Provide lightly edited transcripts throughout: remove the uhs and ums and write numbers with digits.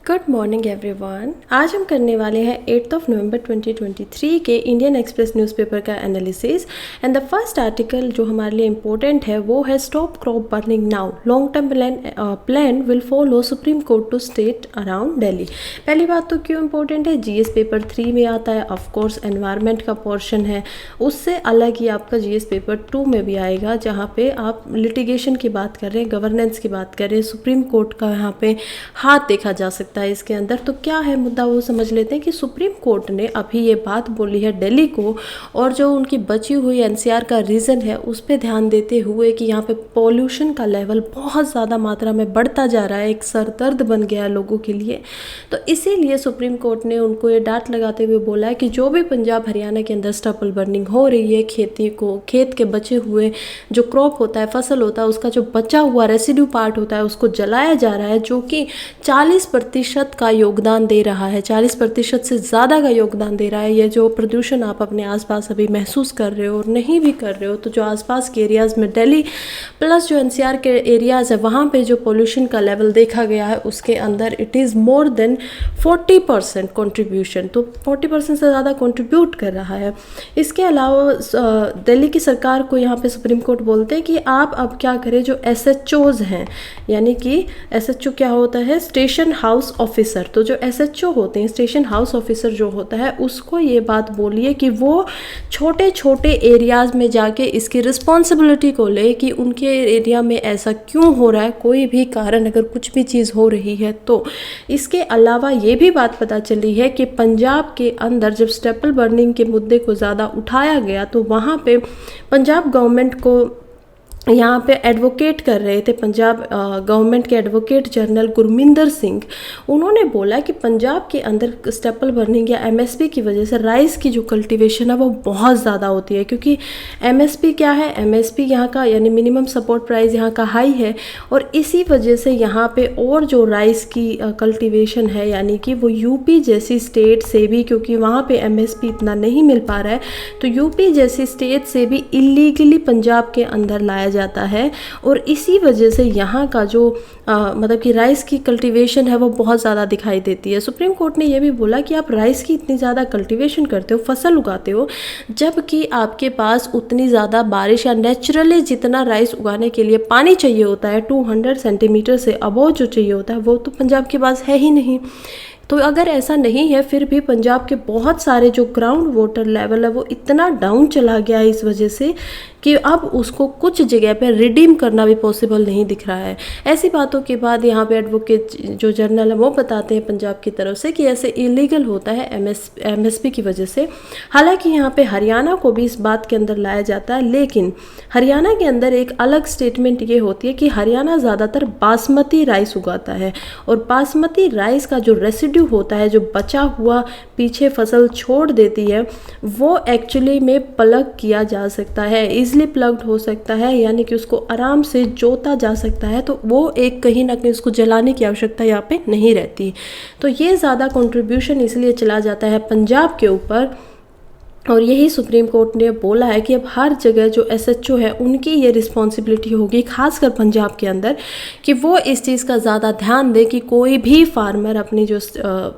Good morning everyone. आज हम करने वाले हैं 8 नवंबर 2023 के इंडियन एक्सप्रेस न्यूज़पेपर का analysis. And the first article जो हमारे लिए इम्पोर्टेंट है वो है stop crop burning now, long term plan will follow Supreme Court to state around Delhi. पहली बात तो क्यों इम्पोर्टेंट है, जीएस पेपर 3 में आता है, ऑफकोर्स एनवायरनमेंट का पोर्शन है। उससे अलग ही आपका जीएस पेपर 2 में भी आएगा, जहाँ पे आप लिटिगेशन की बात कर रहे हैं, गवर्नेंस की बात कर रहे हैं, सुप्रीम कोर्ट का यहाँ पे हाथ देखा जा सकता है इसके अंदर। तो क्या है मुद्दा वो समझ लेते हैं कि सुप्रीम कोर्ट ने अभी ये बात बोली है दिल्ली को, और जो उनकी बची हुई एनसीआर का रीज़न है उस पर ध्यान देते हुए कि यहाँ पे पॉल्यूशन का लेवल बहुत ज़्यादा मात्रा में बढ़ता जा रहा है, एक सरदर्द बन गया है लोगों के लिए। तो इसीलिए सुप्रीम कोर्ट ने उनको ये डांट लगाते हुए बोला है कि जो भी पंजाब हरियाणा के अंदर स्टपल बर्निंग हो रही है, खेत के बचे हुए जो क्रॉप होता है, फसल होता है, उसका जो बचा हुआ रेसिड्यू पार्ट होता है उसको जलाया जा रहा है, जो कि 40% का योगदान दे रहा है, 40% से ज़्यादा का योगदान दे रहा है। ये जो प्रदूषण आप अपने आसपास अभी महसूस कर रहे हो और नहीं भी कर रहे हो, तो जो आसपास के एरियाज़ में दिल्ली प्लस जो एनसीआर के एरियाज़ है वहाँ पे जो पोल्यूशन का लेवल देखा गया है उसके अंदर it is more than 40% contribution, तो 40% से ज़्यादा कंट्रीब्यूट कर रहा है। इसके अलावा दिल्ली की सरकार को यहाँ पे सुप्रीम कोर्ट बोलते हैं कि आप अब क्या करें, जो एसएचओज हैं, यानी कि एसएचओ क्या होता है, स्टेशन हाउस ऑफिसर। तो जो एसएचओ होते हैं, स्टेशन हाउस ऑफिसर जो होता है, उसको ये बात बोलिए कि वो छोटे छोटे एरियाज़ में जाके इसकी रिस्पॉन्सिबिलिटी को ले कि उनके एरिया में ऐसा क्यों हो रहा है, कोई भी कारण अगर कुछ भी चीज़ हो रही है तो। इसके अलावा ये भी बात पता चली है कि पंजाब के अंदर जब स्टेपल बर्निंग के मुद्दे को ज़्यादा उठाया गया तो वहाँ पे पंजाब गवर्नमेंट को यहाँ पे एडवोकेट कर रहे थे, पंजाब गवर्नमेंट के एडवोकेट जनरल गुरमिंदर सिंह। उन्होंने बोला कि पंजाब के अंदर स्टेपल बर्निंग या एमएसपी की वजह से राइस की जो कल्टीवेशन है वो बहुत ज़्यादा होती है, क्योंकि एमएसपी क्या है, एमएसपी यहाँ का यानी मिनिमम सपोर्ट प्राइस यहाँ का हाई है, और इसी वजह से यहाँ पे और जो राइस की कल्टीवेशन है, यानी कि वो यूपी जैसी स्टेट से भी, क्योंकि वहाँ पे एमएसपी इतना नहीं मिल पा रहा है, तो यूपी जैसी स्टेट से भी इलीगली पंजाब के अंदर लाया जाता है, और इसी वजह से यहाँ का जो मतलब कि राइस की कल्टीवेशन है वो बहुत ज़्यादा दिखाई देती है। सुप्रीम कोर्ट ने यह भी बोला कि आप राइस की इतनी ज़्यादा कल्टीवेशन करते हो, फसल उगाते हो, जबकि आपके पास उतनी ज़्यादा बारिश या नेचुरली जितना राइस उगाने के लिए पानी चाहिए होता है 200 सेंटीमीटर से अबव जो चाहिए होता है वो तो पंजाब के पास है ही नहीं। तो अगर ऐसा नहीं है, फिर भी पंजाब के बहुत सारे जो ग्राउंड वाटर लेवल है वो इतना डाउन चला गया है इस वजह से कि अब उसको कुछ जगह पे रिडीम करना भी पॉसिबल नहीं दिख रहा है। ऐसी बातों के बाद यहाँ पे एडवोकेट जो जनरल है वो बताते हैं पंजाब की तरफ से कि ऐसे इलीगल होता है एमएसपी की वजह से। हालांकि यहाँ पे हरियाणा को भी इस बात के अंदर लाया जाता है, लेकिन हरियाणा के अंदर एक अलग स्टेटमेंट ये होती है कि हरियाणा ज़्यादातर बासमती राइस उगाता है, और बासमती राइस का जो रेसिड्यू होता है, जो बचा हुआ पीछे फसल छोड़ देती है, वो एक्चुअली में प्लग किया जा सकता है, इजीली प्लग्ड हो सकता है, यानी कि उसको आराम से जोता जा सकता है। तो वो एक कहीं ना कहीं उसको जलाने की आवश्यकता यहाँ पे नहीं रहती। तो ये ज़्यादा कंट्रीब्यूशन इसलिए चला जाता है पंजाब के ऊपर, और यही सुप्रीम कोर्ट ने बोला है कि अब हर जगह जो एसएचओ है उनकी ये रिस्पॉन्सिबिलिटी होगी, खासकर पंजाब के अंदर, कि वो इस चीज़ का ज़्यादा ध्यान दे कि कोई भी फार्मर अपनी जो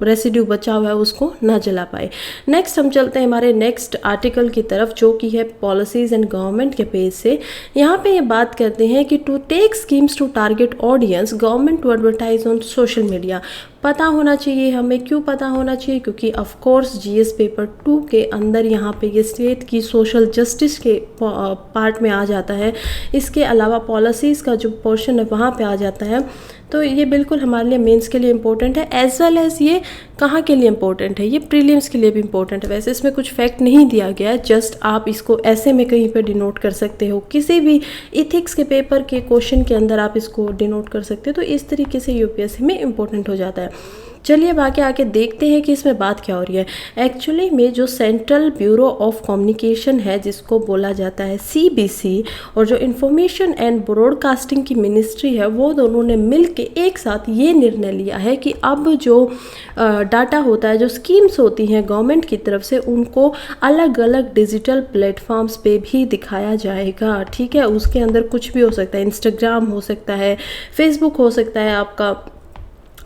रेसिड्यू बचा हुआ है उसको ना जला पाए। नेक्स्ट हम चलते हैं हमारे नेक्स्ट आर्टिकल की तरफ, जो कि है पॉलिसीज़ एंड गवर्नमेंट के पेज से। यहाँ पे ये बात करते हैं कि to take schemes to target audience government to advertise on social media. पता होना चाहिए हमें, क्यों पता होना चाहिए, क्योंकि ऑफ कोर्स जीएस पेपर 2 के अंदर यहाँ पे ये स्टेट की सोशल जस्टिस के पार्ट में आ जाता है। इसके अलावा पॉलिसीज़ का जो पोर्शन है वहाँ पे आ जाता है। तो ये बिल्कुल हमारे लिए मेंस के लिए इम्पोर्टेंट है, एज वेल एज ये कहाँ के लिए इम्पोर्टेंट है, ये प्रीलिम्स के लिए भी इम्पोर्टेंट है। वैसे इसमें कुछ फैक्ट नहीं दिया गया है, जस्ट आप इसको ऐसे में कहीं पे डिनोट कर सकते हो, किसी भी इथिक्स के पेपर के क्वेश्चन के अंदर आप इसको डिनोट कर सकते हो। तो इस तरीके से यूपीएससी में इम्पोर्टेंट हो जाता है। चलिए अब आगे देखते हैं कि इसमें बात क्या हो रही है। एक्चुअली में जो सेंट्रल ब्यूरो ऑफ कम्युनिकेशन है, जिसको बोला जाता है सीबीसी, और जो इंफॉर्मेशन एंड ब्रॉडकास्टिंग की मिनिस्ट्री है, वो दोनों ने मिल के एक साथ ये निर्णय लिया है कि अब जो डाटा होता है, जो स्कीम्स होती हैं गवर्नमेंट की तरफ से, उनको अलग अलग डिजिटल प्लेटफॉर्म्स पे भी दिखाया जाएगा। ठीक है, उसके अंदर कुछ भी हो सकता है, इंस्टाग्राम हो सकता है, फेसबुक हो सकता है, आपका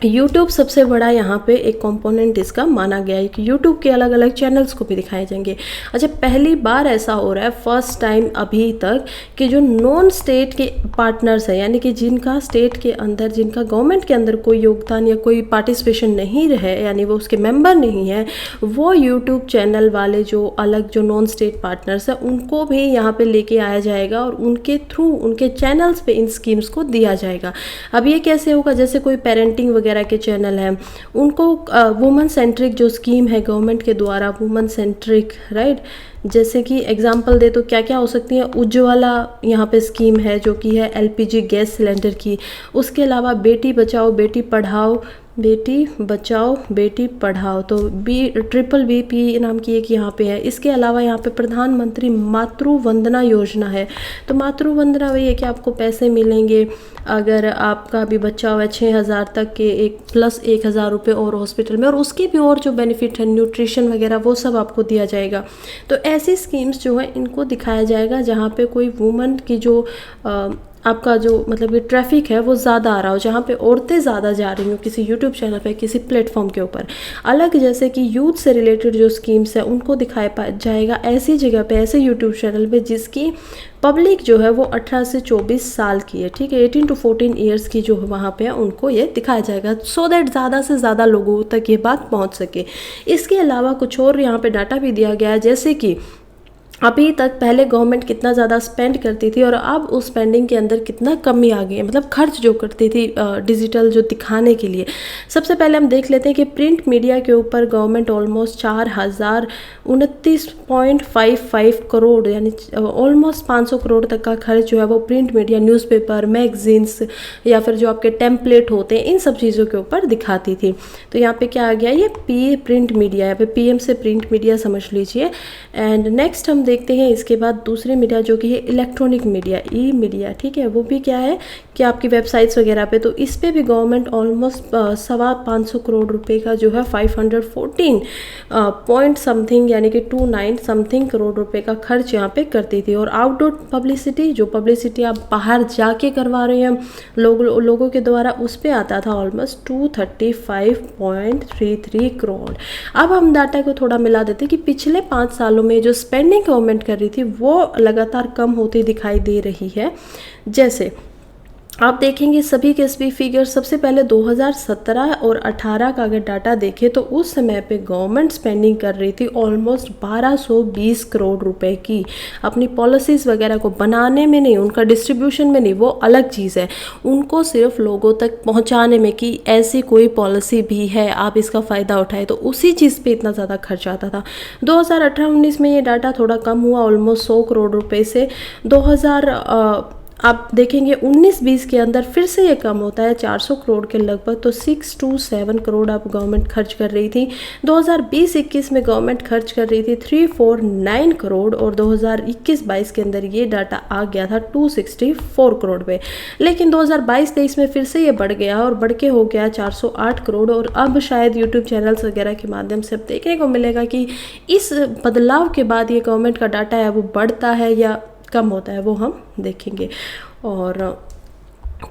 यूट्यूब सबसे बड़ा यहाँ पे एक कंपोनेंट इसका माना गया है कि यूट्यूब के अलग अलग चैनल्स को भी दिखाए जाएंगे। अच्छा, पहली बार ऐसा हो रहा है फर्स्ट टाइम अभी तक कि जो नॉन स्टेट के पार्टनर्स है, यानी कि जिनका स्टेट के अंदर, जिनका गवर्नमेंट के अंदर कोई योगदान या कोई पार्टिसिपेशन नहीं रहे, यानी वो उसके मेंबर नहीं है, वो यूट्यूब चैनल वाले जो अलग जो नॉन स्टेट पार्टनर्स है उनको भी यहाँ पे लेके आया जाएगा और उनके थ्रू उनके चैनल्स पे इन स्कीम्स को दिया जाएगा। अब ये कैसे होगा, जैसे कोई पेरेंटिंग वगैरह के चैनल हैं, उनको वुमन सेंट्रिक जो स्कीम है गवर्नमेंट के द्वारा, वुमन सेंट्रिक, राइट, जैसे कि एग्जांपल दे तो क्या क्या हो सकती है, उज्ज्वला यहाँ पे स्कीम है जो कि है एलपीजी गैस सिलेंडर की। उसके अलावा बेटी बचाओ बेटी पढ़ाओ, बेटी बचाओ बेटी पढ़ाओ, तो BBBP नाम की एक यहाँ पे है। इसके अलावा यहाँ पे प्रधानमंत्री मातृ वंदना योजना है। तो मातृ वंदना वही है कि आपको पैसे मिलेंगे अगर आपका भी बच्चा हुआ 6,000 तक के, एक प्लस 1,000 रुपये और हॉस्पिटल में, और उसके भी और जो बेनिफिट है न्यूट्रिशन वगैरह वो सब आपको दिया जाएगा। तो ऐसी स्कीम्स जो है इनको दिखाया जाएगा जहाँ पे कोई वुमन की जो आपका जो मतलब ये ट्रैफिक है वो ज़्यादा आ रहा हो, जहाँ पे औरतें ज़्यादा जा रही हो किसी यूट्यूब चैनल पे, किसी प्लेटफॉर्म के ऊपर। अलग जैसे कि यूथ से रिलेटेड जो स्कीम्स है उनको दिखाया जाएगा ऐसी जगह पे, ऐसे यूट्यूब चैनल पे जिसकी पब्लिक जो है वो 18 से 24 साल की है, ठीक है, 18 to 14 ईयर्स की जो वहाँ पे है उनको ये दिखाया जाएगा, सो दैट ज़्यादा से ज़्यादा लोगों तक ये बात पहुँच सके। इसके अलावा कुछ और यहाँ पे डाटा भी दिया गया है, जैसे कि अभी तक पहले गवर्नमेंट कितना ज़्यादा स्पेंड करती थी और अब उस स्पेंडिंग के अंदर कितना कमी आ गई है, मतलब खर्च जो करती थी डिजिटल जो दिखाने के लिए। सबसे पहले हम देख लेते हैं कि प्रिंट मीडिया के ऊपर गवर्नमेंट ऑलमोस्ट 4,029.55 करोड़, यानी ऑलमोस्ट 500 करोड़ तक का खर्च जो है वो प्रिंट मीडिया, न्यूज़पेपर, मैगजीन्स या फिर जो आपके टेम्पलेट होते हैं इन सब चीज़ों के ऊपर दिखाती थी। तो यहाँ पे क्या आ गया, ये प्रिंट मीडिया, यहाँ पे PM से प्रिंट मीडिया समझ लीजिए। एंड नेक्स्ट हम देखते हैं इसके बाद दूसरी मीडिया जो कि है इलेक्ट्रॉनिक मीडिया, ई मीडिया, ठीक है, वो भी क्या है कि आपकी वेबसाइट्स वगैरह पे, तो इस पे भी गवर्नमेंट ऑलमोस्ट 525 करोड़ रुपए का जो है 514 पॉइंट समथिंग यानी कि 29 समथिंग करोड़ रुपए का खर्च यहाँ पे करती थी। और आउटडोर पब्लिसिटी, जो पब्लिसिटी आप बाहर जाके करवा रहे हैं लोगों के द्वारा, उस पर आता था ऑलमोस्ट 235.33 करोड़। अब हम डाटा को थोड़ा मिला देते कि पिछले 5 सालों में जो स्पेंडिंग गवर्नमेंट कर रही थी वो लगातार कम होती दिखाई दे रही है। जैसे आप देखेंगे सभी के सभी फिगर, सबसे पहले 2017 और 18 का अगर डाटा देखें तो उस समय पे गवर्नमेंट स्पेंडिंग कर रही थी ऑलमोस्ट 1220 करोड़ रुपए की, अपनी पॉलिसीज़ वगैरह को बनाने में नहीं, उनका डिस्ट्रीब्यूशन में नहीं, वो अलग चीज़ है, उनको सिर्फ लोगों तक पहुंचाने में कि ऐसी कोई पॉलिसी भी है, आप इसका फ़ायदा उठाए, तो उसी चीज़ पे इतना ज़्यादा खर्च आता था। 2018-19 में ये डाटा थोड़ा कम हुआ, ऑलमोस्ट 100 करोड़ रुपए से। आप देखेंगे 19-20 के अंदर फिर से ये कम होता है 400 करोड़ के लगभग, तो 627 करोड़ अब गवर्नमेंट खर्च कर रही थी। 2020-21 में गवर्नमेंट खर्च कर रही थी 349 करोड़ और 2021-22 के अंदर ये डाटा आ गया था 264 करोड़ पे। लेकिन 2022-23 में फिर से ये बढ़ गया और बढ़ के हो गया 408 करोड़। और अब शायद यूट्यूब चैनल्स वगैरह के माध्यम से अब देखने को मिलेगा कि इस बदलाव के बाद ये गवर्नमेंट का डाटा है वो बढ़ता है या कम होता है, वो हम देखेंगे। और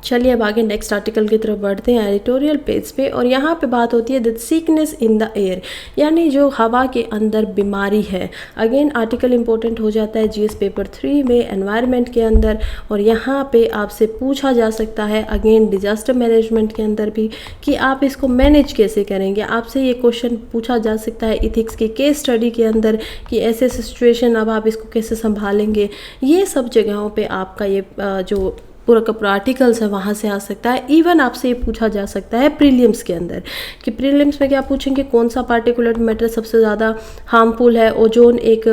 चलिए अब आगे नेक्स्ट आर्टिकल की तरफ बढ़ते हैं एडिटोरियल पेज पे, और यहाँ पे बात होती है the sickness in the air, यानी जो हवा के अंदर बीमारी है। अगेन आर्टिकल इंपॉर्टेंट हो जाता है GS पेपर 3 में एनवायरनमेंट के अंदर, और यहाँ पे आपसे पूछा जा सकता है अगेन डिजास्टर मैनेजमेंट के अंदर भी कि आप इसको मैनेज कैसे करेंगे। आपसे ये क्वेश्चन पूछा जा सकता है इथिक्स की केस स्टडी के अंदर कि ऐसे सिचुएशन अब आप इसको कैसे संभालेंगे। ये सब जगहों पर आपका ये जो पूरा का पूरा आर्टिकल्स है वहाँ से आ सकता है। इवन आपसे ये पूछा जा सकता है प्रीलिम्स के अंदर कि प्रीलिम्स में क्या पूछेंगे, कौन सा पार्टिकुलर मैटर सबसे ज़्यादा हार्मफुल है। ओजोन एक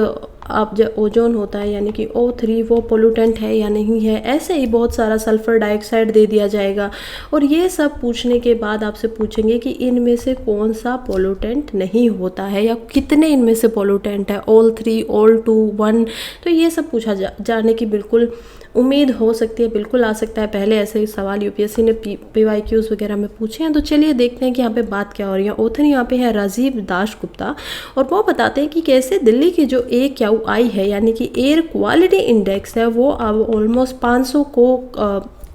आप जब ओजोन होता है यानी कि O3 वो पोल्यूटेंट है या नहीं है, ऐसे ही बहुत सारा सल्फर डाइऑक्साइड दे दिया जाएगा। और ये सब पूछने के बाद आपसे पूछेंगे कि इनमें से कौन सा पोल्यूटेंट नहीं होता है या कितने इनमें से पोल्यूटेंट है, all 3 all 2 1। तो ये सब पूछा जाने की बिल्कुल उम्मीद हो सकती है, बिल्कुल आ सकता है। पहले ऐसे ही सवाल UPSC ने PYQs वगैरह में पूछे हैं। तो चलिए देखते हैं कि यहाँ पे बात क्या हो रही है। ऑथर यहाँ पे है राजीव दास गुप्ता, और वो बताते हैं कि कैसे दिल्ली की जो AQI है यानी कि एयर क्वालिटी इंडेक्स है वो अब ऑलमोस्ट 500 को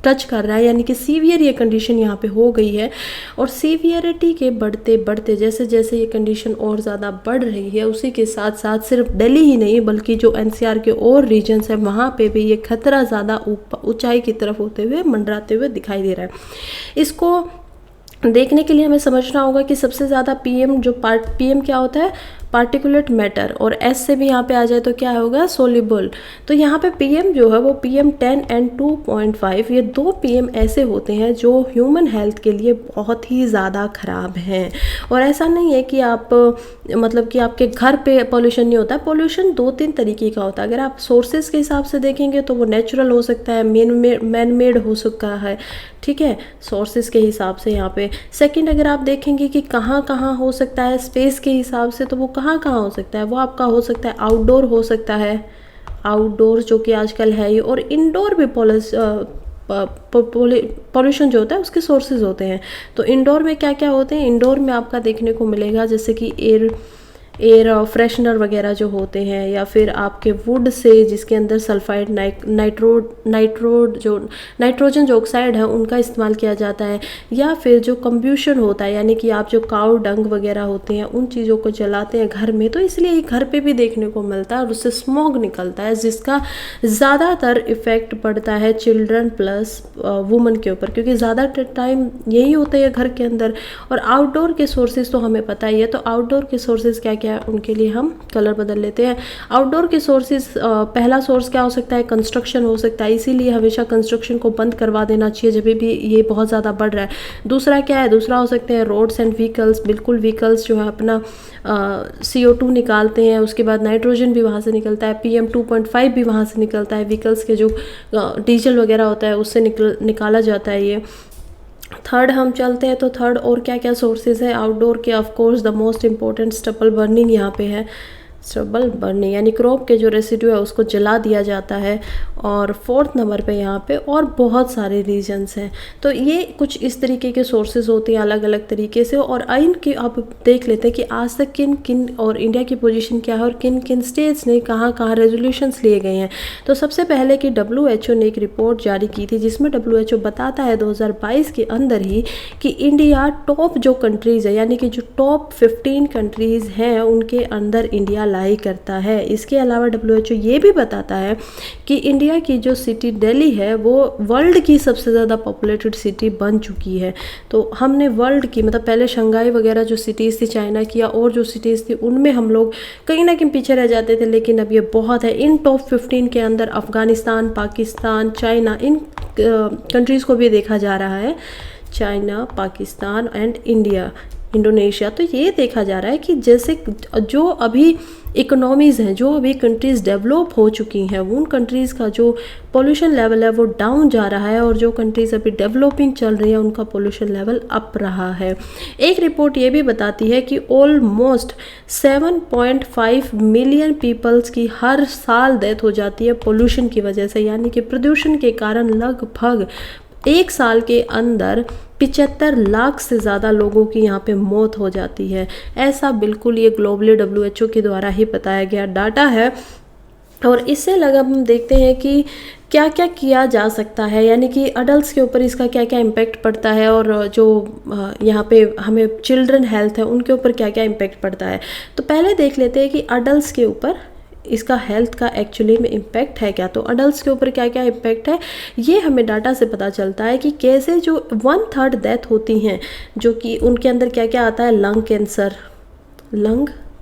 टच कर रहा है, यानी कि सीवियर ये कंडीशन यहाँ पे हो गई है। और सीवियरिटी के बढ़ते बढ़ते जैसे जैसे ये कंडीशन और ज़्यादा बढ़ रही है, उसी के साथ साथ सिर्फ दिल्ली ही नहीं बल्कि जो एनसीआर के और रीजन्स हैं वहाँ पे भी ये खतरा ज़्यादा ऊंचाई की तरफ होते हुए मंडराते हुए दिखाई दे रहा है। इसको देखने के लिए हमें समझना होगा कि सबसे ज़्यादा पीएम क्या होता है, पार्टिकुलेट मैटर, और एस से भी यहाँ पे आ जाए तो क्या होगा, सोल्यूबल। तो यहाँ पे पीएम जो है वो PM10 एंड 2.5, ये 2 पीएम ऐसे होते हैं जो ह्यूमन हेल्थ के लिए बहुत ही ज़्यादा ख़राब हैं। और ऐसा नहीं है कि आप मतलब कि आपके घर पे पॉल्यूशन नहीं होता है, पॉल्यूशन 2-3 तरीके का होता है। अगर आप सोर्सेज के हिसाब से देखेंगे तो वो नेचुरल हो सकता है, मैन मेड हो सकता है, ठीक है, सोर्सेज के हिसाब से यहाँ पे। सेकंड, अगर आप देखेंगे कि कहाँ कहाँ हो सकता है स्पेस के हिसाब से, तो वो कहाँ कहाँ हो सकता है, वो आपका हो सकता है आउटडोर हो सकता है, आउटडोर जो कि आजकल है ही, और इंडोर भी पॉल्यूशन जो होता है उसके सोर्सेज होते हैं। तो इंडोर में क्या क्या होते हैं, इंडोर में आपका देखने को मिलेगा जैसे कि एयर फ्रेशनर वगैरह जो होते हैं, या फिर आपके वुड से जिसके अंदर सल्फाइड नाइट्रोजन जो ऑक्साइड है उनका इस्तेमाल किया जाता है, या फिर जो कंब्यूशन होता है यानी कि आप जो काऊ डंग वगैरह होते हैं उन चीज़ों को जलाते हैं घर में, तो इसलिए ये घर पे भी देखने को मिलता है और उससे स्मोक निकलता है जिसका ज़्यादातर इफ़ेक्ट पड़ता है चिल्ड्रन प्लस वुमन के ऊपर, क्योंकि ज़्यादा टाइम यही होते हैं घर के अंदर। और आउटडोर के सोर्सेज तो हमें पता ही है, तो आउटडोर के सोर्सेज क्या क्या है उनके लिए हम कलर बदल लेते हैं। आउटडोर के सोर्सेज, पहला सोर्स क्या हो सकता है, कंस्ट्रक्शन हो सकता है, इसीलिए हमेशा कंस्ट्रक्शन को बंद करवा देना चाहिए जब भी ये बहुत ज़्यादा बढ़ रहा है। दूसरा क्या है, दूसरा हो सकते हैं रोड्स एंड व्हीकल्स, बिल्कुल व्हीकल्स जो है अपना CO2 निकालते हैं, उसके बाद नाइट्रोजन भी वहाँ से निकलता है, PM2.5 भी वहाँ से निकलता है, व्हीकल्स के जो डीजल वगैरह होता है उससे निकाला जाता है ये। थर्ड हम चलते हैं, तो थर्ड और क्या क्या सोर्सेज है आउटडोर के, of course the most important stubble burning यहाँ पे है, स्टबल बर्निंग यानी क्रॉप के जो रेसिड्यू है उसको जला दिया जाता है। और फोर्थ नंबर पे यहाँ पे और बहुत सारे रीजन्स हैं। तो ये कुछ इस तरीके के सोर्सेज होते हैं अलग अलग तरीके से, और इनके आप देख लेते हैं कि आज तक किन किन और इंडिया की पोजीशन क्या है और किन किन स्टेट्स ने कहाँ कहाँ रेजोल्यूशंस लिए गए हैं। तो सबसे पहले कि WHO ने एक रिपोर्ट जारी की थी जिसमें WHO बताता है 2022 के अंदर ही कि इंडिया टॉप जो कंट्रीज़ है यानी कि जो टॉप 15 कंट्रीज़ हैं उनके अंदर इंडिया लाई करता है। इसके अलावा WHO ये भी बताता है कि इंडिया की जो सिटी दिल्ली है वो वर्ल्ड की सबसे ज़्यादा पॉपुलेटेड सिटी बन चुकी है। तो हमने वर्ल्ड की मतलब पहले शंघाई वगैरह जो सिटीज़ थी चाइना की या और जो सिटीज़ थी उनमें हम लोग कहीं ना कहीं पीछे रह जाते थे, लेकिन अब ये बहुत है। इन टॉप 15 के अंदर अफ़गानिस्तान, पाकिस्तान, चाइना, इन कंट्रीज़ को भी देखा जा रहा है, चाइना, पाकिस्तान एंड इंडोनेशिया। तो ये देखा जा रहा है कि जैसे जो अभी इकोनॉमीज़ हैं, जो अभी कंट्रीज़ डेवलप हो चुकी हैं, उन कंट्रीज़ का जो पोल्यूशन लेवल है वो डाउन जा रहा है, और जो कंट्रीज़ अभी डेवलपिंग चल रही है उनका पोल्यूशन लेवल अप रहा है। एक रिपोर्ट ये भी बताती है कि ऑलमोस्ट 7.5 मिलियन पीपल्स की हर साल डेथ हो जाती है पोल्यूशन की वजह से, यानी कि प्रदूषण के कारण लगभग एक साल के अंदर 75 लाख से ज़्यादा लोगों की यहाँ पे मौत हो जाती है। ऐसा बिल्कुल ये ग्लोबली WHO के द्वारा ही बताया गया डाटा है। और इससे लगा हम देखते हैं कि क्या क्या किया जा सकता है, यानी कि अडल्ट्स के ऊपर इसका क्या क्या इम्पैक्ट पड़ता है, और जो यहाँ पे हमें चिल्ड्रन हेल्थ है उनके ऊपर क्या क्या इम्पैक्ट पड़ता है। तो पहले देख लेते हैं कि अडल्ट्स के ऊपर इसका हेल्थ का एक्चुअली में इम्पैक्ट है क्या। तो अडल्ट्स के ऊपर क्या क्या इम्पैक्ट है ये हमें डाटा से पता चलता है कि कैसे जो 1/3 डेथ होती हैं, जो कि उनके अंदर क्या क्या आता है, लंग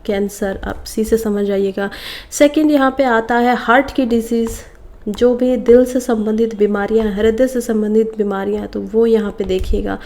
कैंसर, आप सी से समझ आइएगा। सेकंड यहाँ पे आता है हार्ट की डिजीज़, जो भी दिल से संबंधित बीमारियां, हृदय से संबंधित बीमारियां, तो वो यहाँ पे देखिएगा।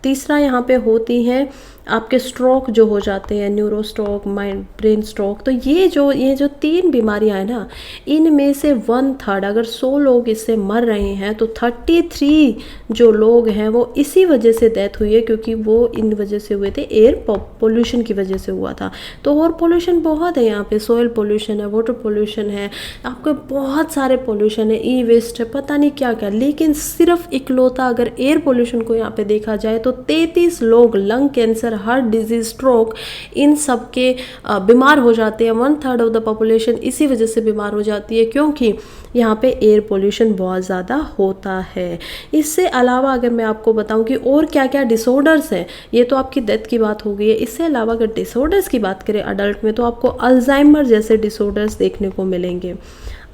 तीसरा यहाँ पे होती हैं आपके स्ट्रोक जो हो जाते हैं, neuro stroke, mind brain stroke. तो ये जो 3 बीमारियां हैं ना, इनमें से 1/3 अगर 100 लोग इससे मर रहे हैं तो 33 जो लोग हैं वो इसी वजह से डेथ हुई है, क्योंकि वो इन वजह से हुए थे, एयर पोल्यूशन की वजह से हुआ था। तो और पोल्यूशन बहुत है यहाँ पे, सॉइल पोल्यूशन है, वाटर पोल्यूशन है, आपके बहुत सारे पोल्यूशन है, ई वेस्ट है, पता नहीं क्या क्या। लेकिन सिर्फ इकलौता अगर एयर पोल्यूशन को यहाँ पे देखा जाए तो 33 लोग lung cancer cancer, heart disease, stroke, इन सब के बीमार हो जाते हैं। 1/3 ऑफ द पॉपुलेशन इसी वजह से बीमार हो जाती है क्योंकि यहाँ पे एयर पोल्यूशन बहुत ज़्यादा होता है। इससे अलावा अगर मैं आपको बताऊँ कि और क्या क्या डिसऑर्डर्स हैं, ये तो आपकी डेथ की बात हो गई है। इससे अलावा अगर डिसऑर्डर्स की बात करें अडल्ट में, तो आपको अल्जाइमर जैसे डिसऑर्डर्स देखने को मिलेंगे।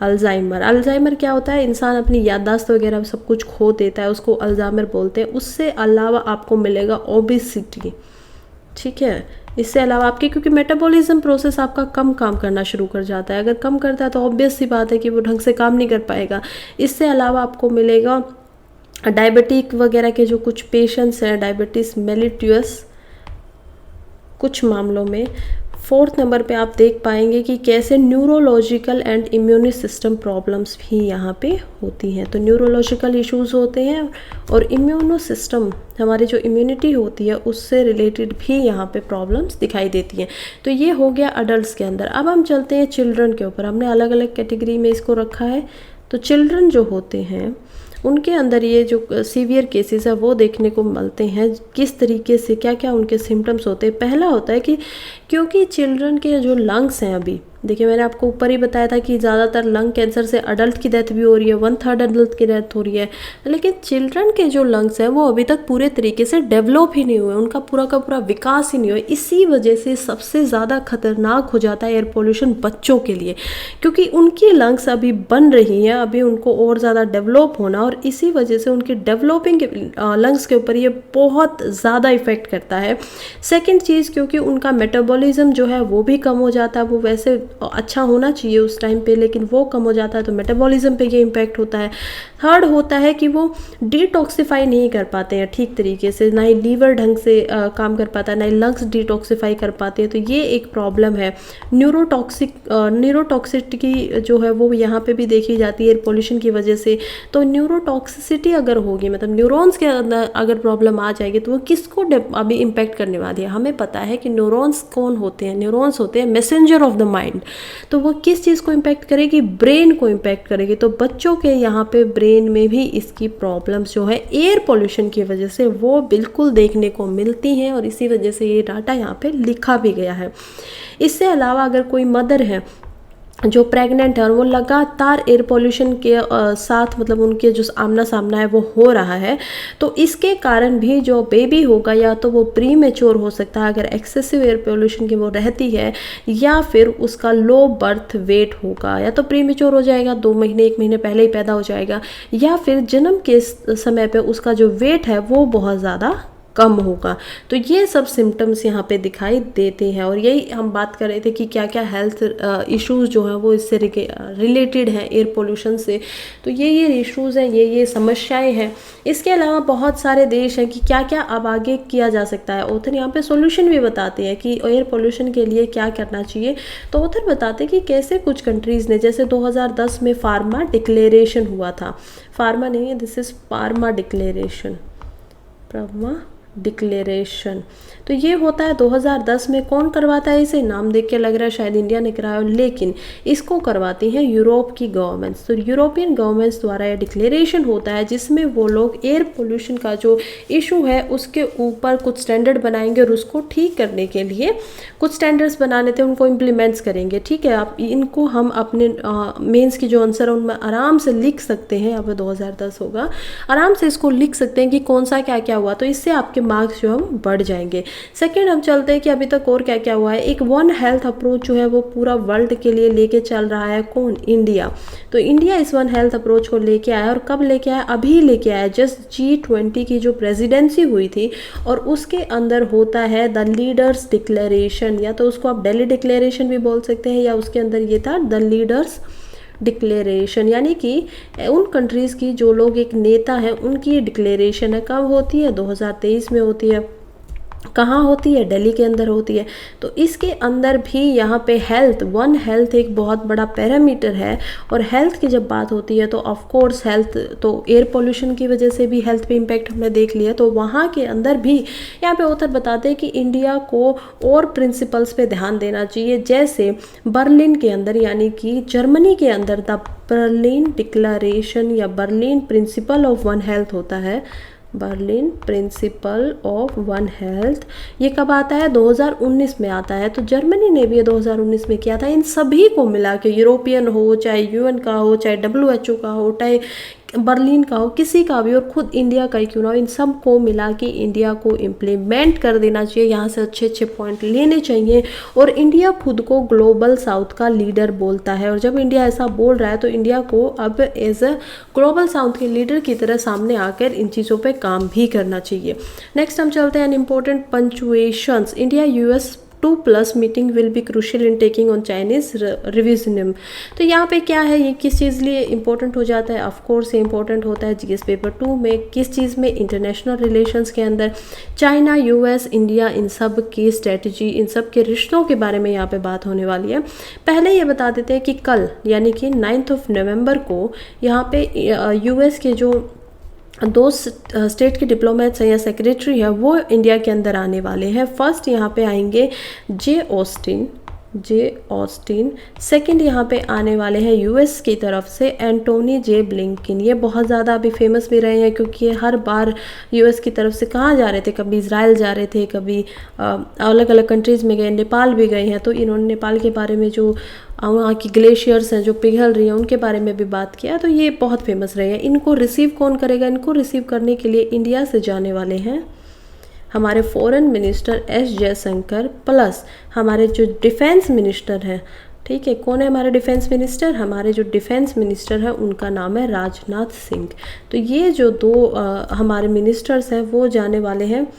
अल्जाइमर क्या होता है, इंसान अपनी याददाश्त वगैरह सब कुछ खो देता है, उसको अल्जाइमर बोलते हैं। उससे अलावा आपको मिलेगा ओबेसिटी, ठीक है। इससे अलावा आपके क्योंकि मेटाबॉलिज्म प्रोसेस आपका कम काम करना शुरू कर जाता है, अगर कम करता है तो ऑब्वियस सी बात है कि वो ढंग से काम नहीं कर पाएगा। इससे अलावा आपको मिलेगा डायबिटिक वगैरह के जो कुछ पेशेंट्स हैं, डायबिटीज़ मेलिटस कुछ मामलों में। 4th नंबर पे आप देख पाएंगे कि कैसे neurological and immune system problems भी यहाँ पे होती हैं। तो न्यूरोलॉजिकल इश्यूज होते हैं और इम्यूनो सिस्टम, हमारी जो इम्यूनिटी होती है उससे रिलेटेड भी यहाँ पे प्रॉब्लम्स दिखाई देती हैं। तो ये हो गया अडल्ट्स के अंदर। अब हम चलते हैं चिल्ड्रन के ऊपर, हमने अलग अलग कैटेगरी में इसको रखा है। तो चिल्ड्रन जो होते हैं उनके अंदर ये जो सीवियर केसेस है वो देखने को मिलते हैं। किस तरीके से क्या क्या उनके सिम्टम्स होते हैं। पहला होता है कि क्योंकि चिल्ड्रन के जो लंग्स हैं, अभी देखिए मैंने आपको ऊपर ही बताया था कि ज़्यादातर लंग कैंसर से अडल्ट की डेथ भी हो रही है, 1/3 अडल्ट की डेथ हो रही है। लेकिन चिल्ड्रन के जो लंग्स हैं वो अभी तक पूरे तरीके से डेवलप ही नहीं हुए, उनका पूरा का पूरा विकास ही नहीं हुआ। इसी वजह से सबसे ज़्यादा खतरनाक हो जाता है एयर पोल्यूशन बच्चों के लिए, क्योंकि उनकी लंग्स अभी बन रही हैं, अभी उनको और ज़्यादा डेवलप होना, और इसी वजह से उनकी डेवलपिंग लंग्स के ऊपर ये बहुत ज़्यादा इफेक्ट करता है। सेकेंड चीज़, क्योंकि उनका मेटाबॉलिज्म जो है वो भी कम हो जाता है। वो वैसे अच्छा होना चाहिए उस टाइम पे, लेकिन वो कम हो जाता है, तो मेटाबॉलिज्म पे ये इम्पैक्ट होता है। थर्ड होता है कि वो डिटॉक्सिफाई नहीं कर पाते हैं ठीक तरीके से, ना ही लीवर ढंग से काम कर पाता है, ना ही लंग्स डिटॉक्सिफाई कर पाते हैं। तो ये एक प्रॉब्लम है। न्यूरोटॉक्सिसिटी जो है वो यहाँ पे भी देखी जाती है एयर पोल्यूशन की वजह से। तो न्यूरोटॉक्सिसिटी अगर होगी, मतलब न्यूरॉन्स के अंदर अगर प्रॉब्लम आ जाएगी, तो वो किसको अभी इम्पैक्ट करने वाली है। हमें पता है कि न्यूरॉन्स कौन होते हैं, न्यूरॉन्स होते हैं मैसेंजर ऑफ द माइंड। तो वो किस चीज़ को इम्पैक्ट करेगी, ब्रेन को इम्पैक्ट करेगी। तो बच्चों के यहाँ पे ब्रेन में भी इसकी प्रॉब्लम्स जो है एयर पोल्यूशन की वजह से वो बिल्कुल देखने को मिलती हैं, और इसी वजह से ये डाटा यहाँ पे लिखा भी गया है। इससे अलावा अगर कोई मदर है जो प्रेग्नेंट है और वो लगातार एयर पोल्यूशन के साथ, मतलब उनके जो आमना सामना है वो हो रहा है, तो इसके कारण भी जो बेबी होगा या तो वो प्री मेच्योर हो सकता है अगर एक्सेसिव एयर पोल्यूशन की वो रहती है, या फिर उसका लो बर्थ वेट होगा, या तो प्री मेच्योर हो जाएगा, 2 महीने 1 महीने पहले ही पैदा हो जाएगा, या फिर जन्म के समय पे उसका जो वेट है वो बहुत ज़्यादा कम होगा। तो ये सब सिम्टम्स यहाँ पे दिखाई देते हैं, और यही हम बात कर रहे थे कि क्या क्या हेल्थ इश्यूज जो हैं वो इससे रिलेटेड हैं एयर पोल्यूशन से। तो ये इश्यूज हैं, ये समस्याएं हैं। इसके अलावा बहुत सारे देश हैं कि क्या क्या अब आगे किया जा सकता है। ऑथर यहाँ पे सॉल्यूशन भी बताते हैं कि एयर पोल्यूशन के लिए क्या करना चाहिए। तो ऑथर बताते हैं कि कैसे कुछ कंट्रीज़ ने, जैसे 2010 में फार्मा डिक्लेरेशन हुआ था, फार्मा नहीं है, दिस इज़ फार्मा डिक्लेरेशन। तो ये होता है 2010 में। कौन करवाता है इसे, नाम देख के लग रहा है शायद इंडिया ने कराया, लेकिन इसको करवाती हैं यूरोप की गवर्नमेंट्स। तो यूरोपियन गवर्नमेंट्स द्वारा ये डिक्लेरेशन होता है, जिसमें वो लोग एयर पोल्यूशन का जो इशू है उसके ऊपर कुछ स्टैंडर्ड बनाएंगे, और उसको ठीक करने के लिए कुछ स्टैंडर्ड्स बनाने थे, उनको इम्प्लीमेंट्स करेंगे। ठीक है, आप इनको हम अपने मेंस की जो आंसर है उनमें आराम से लिख सकते हैं। यहाँ पे 2010 होगा, आराम से इसको लिख सकते हैं कि कौन सा क्या क्या हुआ, तो इससे आपके मार्क्स जो हम बढ़ जाएंगे। सेकेंड, हम चलते हैं कि अभी तक और क्या क्या हुआ है। एक वन हेल्थ अप्रोच जो है वो पूरा वर्ल्ड के लिए लेके चल रहा है, कौन, इंडिया। तो इंडिया इस वन हेल्थ अप्रोच को लेके आया, और कब लेके आया, अभी लेके आया। जस्ट G20 की जो प्रेसिडेंसी हुई थी, और उसके अंदर होता है द लीडर्स डिक्लेरेशन, या तो उसको आप दिल्ली डिक्लेरेशन भी बोल सकते हैं, या उसके अंदर ये था द लीडर्स डिक्लेरेशन, यानी कि उन कंट्रीज़ की जो लोग एक नेता हैं उनकी ये डिक्लेरेशन है। कब होती है, 2023 में होती है। कहाँ होती है, दिल्ली के अंदर होती है। तो इसके अंदर भी यहाँ पे हेल्थ, वन हेल्थ एक बहुत बड़ा पैरामीटर है, और हेल्थ की जब बात होती है तो ऑफ कोर्स हेल्थ, तो एयर पोल्यूशन की वजह से भी हेल्थ पे इम्पैक्ट हमने देख लिया। तो वहाँ के अंदर भी यहाँ पे ऑथर बताते हैं कि इंडिया को और प्रिंसिपल्स पे ध्यान देना चाहिए, जैसे बर्लिन के अंदर, यानी कि जर्मनी के अंदर द बर्लिन डिक्लेरेशन या Berlin principle of one health होता है। Berlin principle of one health, ये कब आता है? 2019 में आता है। तो जर्मनी ने भी ये 2019 में किया था। इन सभी को मिला के, यूरोपियन हो, चाहे यूएन का हो, चाहे WHO का हो, चाहे बर्लिन का हो, किसी का भी, और खुद इंडिया का ही क्यों ना हो, इन सब को मिला के इंडिया को इम्प्लीमेंट कर देना चाहिए। यहाँ से अच्छे अच्छे पॉइंट लेने चाहिए। और इंडिया खुद को ग्लोबल साउथ का लीडर बोलता है, और जब इंडिया ऐसा बोल रहा है तो इंडिया को अब एज अ ग्लोबल साउथ के लीडर की तरह सामने आकर इन चीज़ों पे काम भी करना चाहिए। नेक्स्ट हम चलते हैं important punctuations. India US 2+ meeting will be crucial in taking on Chinese revisionism. तो यहाँ पे क्या है, ये किस चीज़ लिए इंपॉर्टेंट हो जाता है? ऑफ कोर्स ये इंपॉर्टेंट होता है GS पेपर 2 में। किस चीज़ में? इंटरनेशनल रिलेशंस के अंदर चाइना, US, इंडिया, इन सब की स्ट्रेटजी, इन सब के रिश्तों के बारे में यहाँ पे बात होने वाली है। पहले ये बता देते हैं कि कल यानी कि 9 नवंबर को यहाँ पे US के जो 2 स्टेट के डिप्लोमेट्स हैं या सेक्रेटरी है, वो इंडिया के अंदर आने वाले हैं। फर्स्ट यहाँ पे आएंगे जे ऑस्टिन। सेकंड यहाँ पे आने वाले हैं US की तरफ से एंटोनी जे ब्लिंकन। ये बहुत ज़्यादा अभी फेमस भी रहे हैं, क्योंकि ये हर बार US की तरफ से कहाँ जा रहे थे? कभी इसराइल जा रहे थे, कभी अलग अलग कंट्रीज़ में गए, नेपाल भी गए हैं। तो इन्होंने नेपाल के बारे में, जो वहाँ की ग्लेशियर्स हैं जो पिघल रही हैं, उनके बारे में भी बात किया। तो ये बहुत फेमस रहे हैं। इनको रिसीव कौन करेगा? इनको रिसीव करने के लिए इंडिया से जाने वाले हैं हमारे foreign minister S Jaishankar, plus हमारे जो डिफेंस मिनिस्टर हैं। ठीक है, कौन है हमारे डिफेंस मिनिस्टर? हमारे जो डिफेंस मिनिस्टर हैं उनका नाम है राजनाथ सिंह। तो ये जो 2 हमारे मिनिस्टर्स हैं वो जाने वाले हैं,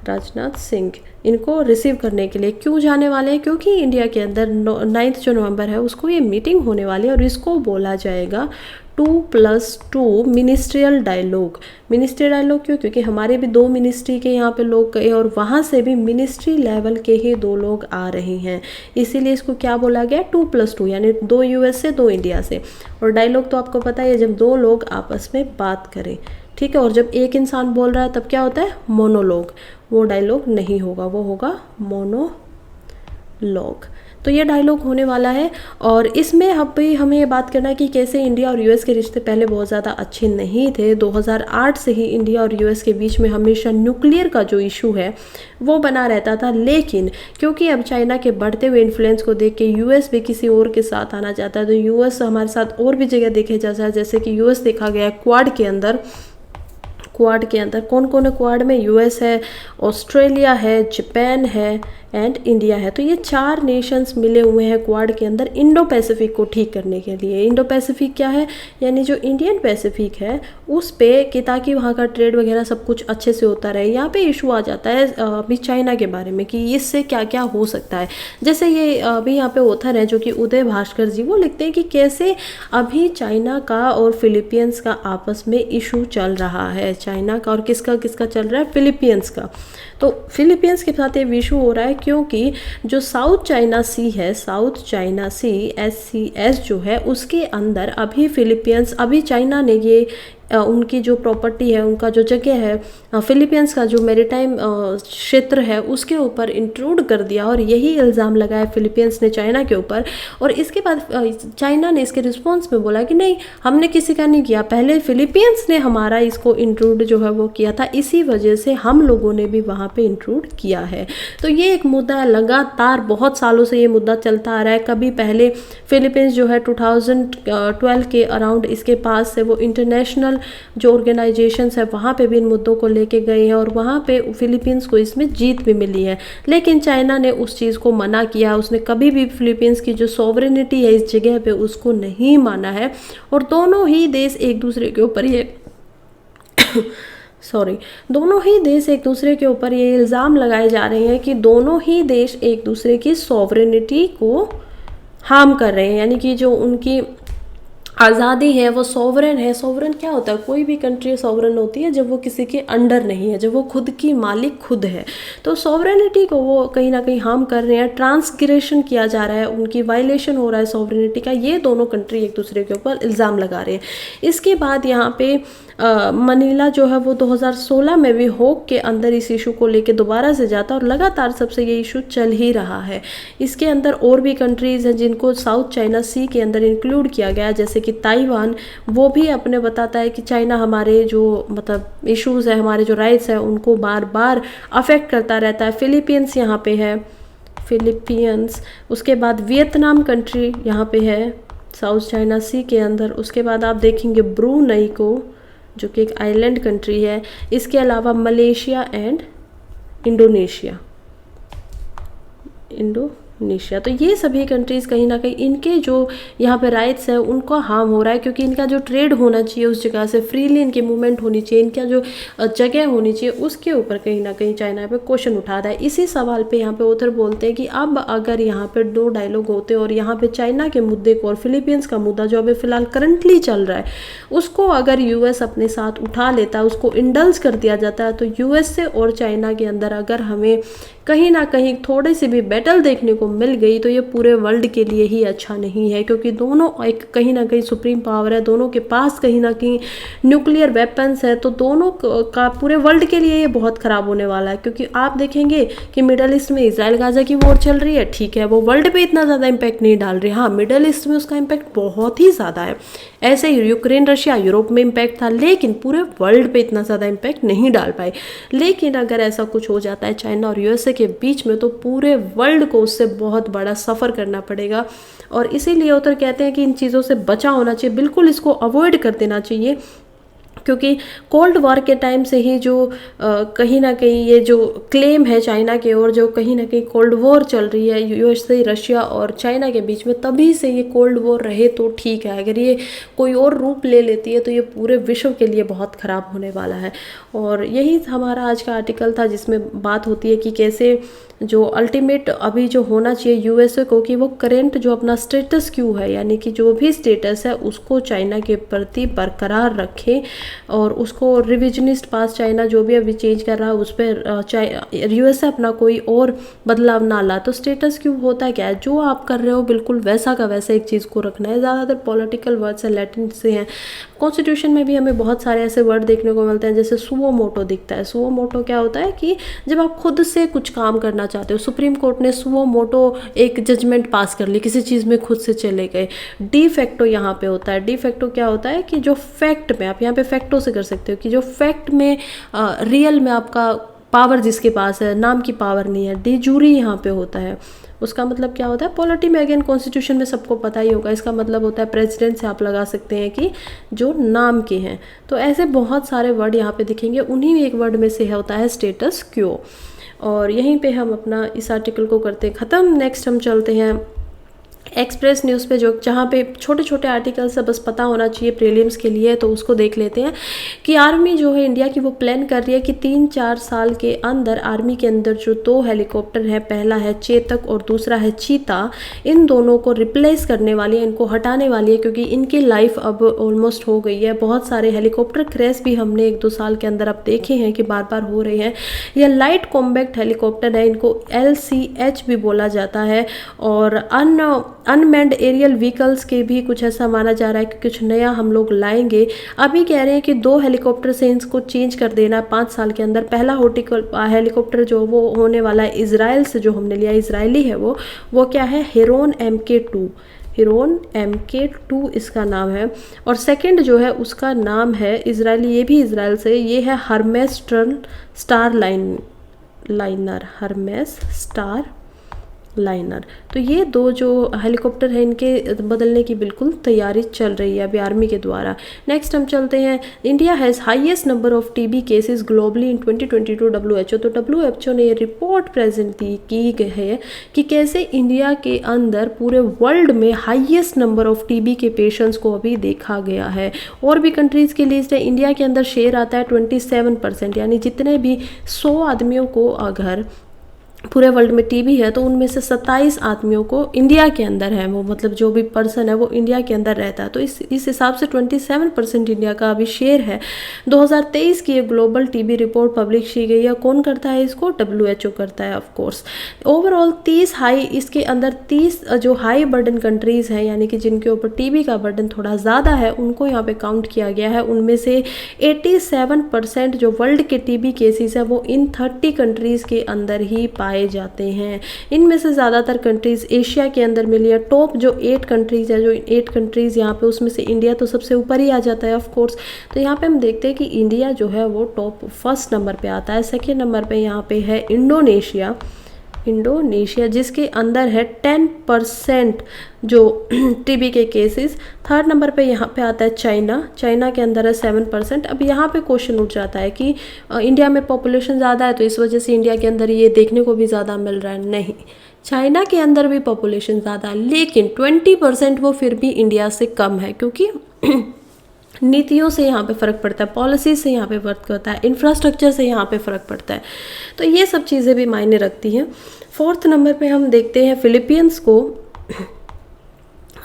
राजनाथ सिंह, इनको रिसीव करने के लिए। क्यों जाने वाले हैं? क्योंकि इंडिया के अंदर 9 जो नवंबर है उसको ये मीटिंग होने वाली है, और इसको बोला जाएगा 2+2 मिनिस्ट्रियल डायलॉग। मिनिस्ट्रियल डायलॉग क्यों? क्योंकि हमारे भी 2 मिनिस्ट्री के यहाँ पे लोग गए, और वहाँ से भी मिनिस्ट्री लेवल के ही 2 लोग आ रहे हैं, इसीलिए इसको क्या बोला गया? 2+2, यानी 2 US से, 2 इंडिया से। और डायलॉग तो आपको पता है, जब 2 लोग आपस में बात करें। ठीक है, और जब एक इंसान बोल रहा है तब क्या होता है? मोनोलॉग। वो डायलॉग नहीं होगा, वो होगा मोनोलॉग। तो ये डायलॉग होने वाला है, और इसमें अब भी हमें ये बात करना है कि कैसे इंडिया और US के रिश्ते पहले बहुत ज़्यादा अच्छे नहीं थे। 2008 से ही इंडिया और US के बीच में हमेशा न्यूक्लियर का जो इशू है वो बना रहता था, लेकिन क्योंकि अब चाइना के बढ़ते हुए इन्फ्लुएंस को देख के US भी किसी और के साथ आना चाहता है, तो US हमारे साथ और भी जगह देखे जाता है। जैसे कि US देखा गया है क्वाड के अंदर। क्वाड के अंदर कौन कौन है? क्वाड में US है, ऑस्ट्रेलिया है, जापान है एंड इंडिया है। तो ये 4 नेशंस मिले हुए हैं क्वाड के अंदर इंडो पैसिफिक को ठीक करने के लिए। इंडो पैसिफिक क्या है? यानी जो इंडियन पैसिफिक है उस पे, कि ताकि वहाँ का ट्रेड वगैरह सब कुछ अच्छे से होता रहे। यहाँ पे इशू आ जाता है अभी चाइना के बारे में कि इससे क्या क्या हो सकता है। जैसे ये अभी यहाँ पे ऑथर है जो कि उदय भास्कर जी, वो लिखते हैं कि कैसे अभी चाइना का और फिलीपींस का आपस में इशू चल रहा है। चाइना का और किसका किसका चल रहा है? फिलीपींस का। तो फिलीपींस के साथ ये इशू हो रहा है क्योंकि जो साउथ चाइना सी है, साउथ चाइना सी SCS जो है, उसके अंदर अभी फिलीपींस, अभी चाइना ने ये उनकी जो प्रॉपर्टी है, उनका जो जगह है, फिलीपींस का जो मैरीटाइम क्षेत्र है उसके ऊपर इंट्रूड कर दिया, और यही इल्ज़ाम लगाया फिलीपींस ने चाइना के ऊपर। और इसके बाद चाइना ने इसके रिस्पॉन्स में बोला कि नहीं, हमने किसी का नहीं किया, पहले फिलीपींस ने हमारा इसको इंट्रूड जो है वो किया था, इसी वजह से हम लोगों ने भी वहाँ पे इंट्रूड किया है। तो ये एक मुद्दा है, लगातार बहुत सालों से ये मुद्दा चलता आ रहा है। कभी पहले फिलीपींस जो है 2012 के अराउंड इसके पास से वो इंटरनेशनल जो ऑर्गेनाइजेशंस है वहाँ पे भी इन मुद्दों को लेके गए हैं, और वहाँ पे फिलीपींस को इसमें जीत भी मिली है। लेकिन चाइना ने उस चीज़ को मना किया, उसने कभी भी फिलीपींस की जो सॉवरेनिटी है इस जगह पे उसको नहीं माना है। और दोनों ही देश एक दूसरे के ऊपर ये दोनों ही देश एक दूसरे के ऊपर ये इल्ज़ाम लगाए जा रहे हैं कि दोनों ही देश एक दूसरे की सॉवरेनिटी को हार्म कर रहे हैं, यानी कि जो उनकी आज़ादी है वो सॉवरन है। सॉवरन क्या होता है? कोई भी कंट्री सॉवरन होती है जब वो किसी के अंडर नहीं है, जब वो खुद की मालिक खुद है। तो सॉवरेनिटी को वो कहीं ना कहीं हार्म कर रहे हैं, ट्रांसग्रेशन किया जा रहा है, उनकी वायलेशन हो रहा है सॉवरेनिटी का। ये दोनों कंट्री एक दूसरे के ऊपर इल्ज़ाम लगा रहे हैं। इसके बाद यहाँ पे मनीला जो है वो 2016 में भी होक के अंदर इस इशू को लेके दोबारा से जाता और लगातार सबसे ये इशू चल ही रहा है। इसके अंदर और भी कंट्रीज़ हैं जिनको साउथ चाइना सी के अंदर इंक्लूड किया गया, जैसे कि ताइवान, वो भी अपने बताता है कि चाइना हमारे जो मतलब इश्यूज़ है, हमारे जो राइट्स हैं उनको बार बार अफेक्ट करता रहता है। फिलीपींस यहाँ पे है, फिलीपींस, उसके बाद वियतनाम कंट्री यहाँ पे है साउथ चाइना सी के अंदर। उसके बाद आप देखेंगे ब्रूनई को, जो कि एक आइलैंड कंट्री है। इसके अलावा मलेशिया एंड इंडोनेशिया, तो ये सभी कंट्रीज़ कहीं ना कहीं इनके जो यहाँ पे राइट्स है उनको हार्म हो रहा है, क्योंकि इनका जो ट्रेड होना चाहिए उस जगह से फ्रीली इनकी मूवमेंट होनी चाहिए, इनका जो जगह होनी चाहिए उसके ऊपर कहीं ना कहीं चाइना पे क्वेश्चन उठा रहा है। इसी सवाल पे यहाँ पे ऑथर बोलते हैं कि अब अगर यहाँ पे दो डायलॉग होते और यहाँ पे चाइना के मुद्दे को और फिलीपींस का मुद्दा जो अभी फिलहाल करंटली चल रहा है उसको अगर यूएस अपने साथ उठा लेता, उसको इंडल्ज कर दिया जाता है, तो यूएस से और चाइना के अंदर अगर हमें कहीं ना कहीं थोड़ी सी भी बैटल देखने को मिल गई तो ये पूरे वर्ल्ड के लिए ही अच्छा नहीं है, क्योंकि दोनों एक कहीं ना कहीं सुप्रीम पावर है, दोनों के पास कहीं ना कहीं न्यूक्लियर वेपन्स है, तो दोनों का पूरे वर्ल्ड के लिए ये बहुत ख़राब होने वाला है। क्योंकि आप देखेंगे कि मिडल ईस्ट में इजराइल गाजा की वॉर चल रही है, ठीक है, वो वर्ल्ड पे इतना ज़्यादा इम्पैक्ट नहीं डाल रही, हाँ मिडल ईस्ट में उसका इम्पैक्ट बहुत ही ज़्यादा है। ऐसे ही यूक्रेन रशिया यूरोप में इम्पैक्ट था, लेकिन पूरे वर्ल्ड पे इतना ज़्यादा इम्पैक्ट नहीं डाल पाए। लेकिन अगर ऐसा कुछ हो जाता है चाइना और यूएसए के बीच में, तो पूरे वर्ल्ड को उससे बहुत बड़ा सफ़र करना पड़ेगा। और इसीलिए उधर कहते हैं कि इन चीज़ों से बचा होना चाहिए, बिल्कुल इसको अवॉइड कर देना चाहिए, क्योंकि कोल्ड वॉर के टाइम से ही जो कहीं ना कहीं ये जो क्लेम है चाइना के, और जो कहीं ना कहीं कोल्ड वॉर चल रही है यूएसए रशिया और चाइना के बीच में, तभी से ये कोल्ड वॉर रहे तो ठीक है। अगर ये कोई और रूप ले लेती है तो ये पूरे विश्व के लिए बहुत ख़राब होने वाला है। और यही हमारा आज का आर्टिकल था, जिसमें बात होती है कि कैसे जो अल्टीमेट अभी जो होना चाहिए यूएसए को, कि वो करेंट जो अपना स्टेटस क्यू है, यानी कि जो भी स्टेटस है उसको चाइना के प्रति बरकरार रखे, और उसको रिविजनिस्ट पास चाइना जो भी अभी चेंज कर रहा है उस पर यूएसए अपना कोई और बदलाव ना ला। तो स्टेटस क्यू होता है क्या है, जो आप कर रहे हो बिल्कुल वैसा का वैसा एक चीज़ को रखना है। ज़्यादातर पॉलिटिकल वर्ड्स है, लैटिन से हैं। कॉन्स्टिट्यूशन में भी हमें बहुत सारे ऐसे वर्ड देखने को मिलते हैं, जैसे सुओ मोटो दिखता है। सुओ मोटो क्या होता है कि जब आप खुद से कुछ काम करना चाहते हो, सुप्रीम कोर्ट ने सुओ मोटो एक जजमेंट पास कर ली, किसी चीज़ में खुद से चले गए। डी फैक्टो यहाँ पे होता है। डी फैक्टो क्या होता है कि जो फैक्ट में, आप यहाँ पे फैक्टो से कर सकते हो कि जो फैक्ट में रियल में आपका पावर जिसके पास है, नाम की पावर नहीं है। डी जूरी यहाँ पे होता है। उसका मतलब क्या होता है, पॉलिटी में अगेन कॉन्स्टिट्यूशन में सबको पता ही होगा, इसका मतलब होता है प्रेसिडेंट से आप लगा सकते हैं कि जो नाम के हैं। तो ऐसे बहुत सारे वर्ड यहाँ पे दिखेंगे, उन्हीं एक वर्ड में से होता है स्टेटस क्यो। और यहीं पे हम अपना इस आर्टिकल को करते हैं ख़त्म। नेक्स्ट हम चलते हैं एक्सप्रेस न्यूज़ पे, जो जहाँ पे छोटे छोटे आर्टिकल से बस पता होना चाहिए प्रीलिम्स के लिए, तो उसको देख लेते हैं कि आर्मी जो है इंडिया की वो प्लान कर रही है कि 3-4 साल के अंदर आर्मी के अंदर जो 2 हेलीकॉप्टर हैं, पहला है चेतक और दूसरा है चीता, इन दोनों को रिप्लेस करने वाली है, इनको हटाने वाली है, क्योंकि इनकी लाइफ अब ऑलमोस्ट हो गई है। बहुत सारे हेलीकॉप्टर क्रैश भी हमने 1-2 साल के अंदर अब देखे हैं कि बार बार हो रहे हैं। यह लाइट कॉम्बैक्ट हेलीकॉप्टर है, इनको LCH भी बोला जाता है। और अनमैन्ड एरियल व्हीकल्स के भी कुछ ऐसा माना जा रहा है कि कुछ नया हम लोग लाएंगे। अभी कह रहे हैं कि 2 हेलीकॉप्टर से इसको चेंज कर देना 5 साल के अंदर। पहला हेलीकॉप्टर जो वो होने वाला है इजराइल से, जो हमने लिया इजरायली है, वो क्या है, हेरोन MK2। हेरोन MK2 इसका नाम है। और सेकंड जो है उसका नाम है इजरायली, ये भी इजराइल से, ये है Hermès star liner, Hermès star liner. तो ये 2 जो हेलीकॉप्टर हैं इनके बदलने की बिल्कुल तैयारी चल रही है अभी आर्मी के द्वारा। नेक्स्ट हम चलते हैं, India has highest number of TB cases globally in 2022 WHO। तो WHO ने ये रिपोर्ट प्रेजेंट की गई है कि कैसे इंडिया के अंदर पूरे वर्ल्ड में हाईएस्ट नंबर ऑफ TB के पेशेंट्स को अभी देखा गया है। और भी कंट्रीज़ की लिस्ट है, इंडिया के अंदर शेयर आता है 27%, यानी जितने भी 100 आदमियों को अगर पूरे वर्ल्ड में टीबी है तो उनमें से 27 आदमियों को इंडिया के अंदर है, वो मतलब जो भी पर्सन है वो इंडिया के अंदर रहता है। तो इस हिसाब से 27% इंडिया का अभी शेयर है। 2023 की एक ग्लोबल टीबी रिपोर्ट पब्लिश की गई है। कौन करता है इसको? WHO करता है ऑफ कोर्स। ओवरऑल 30 हाई, इसके अंदर 30 जो हाई बर्डन कंट्रीज़ हैं, यानी कि जिनके ऊपर टीबी का बर्डन थोड़ा ज़्यादा है, उनको यहाँ पे काउंट किया गया है। उनमें से 87% जो वर्ल्ड के टीबी केसेस है वो इन 30 कंट्रीज़ के अंदर ही पाए जाते हैं। इनमें से ज़्यादातर कंट्रीज़ एशिया के अंदर मिली है। टॉप जो 8 कंट्रीज़ है, जो 8 कंट्रीज़ यहाँ पे, उसमें से इंडिया तो सबसे ऊपर ही आ जाता है ऑफ कोर्स। तो यहाँ पे हम देखते हैं कि इंडिया जो है वो टॉप फर्स्ट नंबर पे आता है। सेकेंड नंबर पे यहाँ पे है इंडोनेशिया, जिसके अंदर है 10% जो टीबी के केसेस। थर्ड नंबर पे यहाँ पे आता है चाइना के अंदर है 7%। अब यहाँ पे क्वेश्चन उठ जाता है कि इंडिया में पॉपुलेशन ज़्यादा है तो इस वजह से इंडिया के अंदर ये देखने को भी ज़्यादा मिल रहा है। नहीं, चाइना के अंदर भी पॉपुलेशन ज़्यादा है, लेकिन 20% वो फिर भी इंडिया से कम है, क्योंकि नीतियों से यहाँ पे फ़र्क पड़ता है, पॉलिसी से यहाँ पे फ़र्क पड़ता है, इंफ्रास्ट्रक्चर से यहाँ पे फ़र्क पड़ता है। तो ये सब चीज़ें भी मायने रखती हैं। फोर्थ नंबर पे हम देखते हैं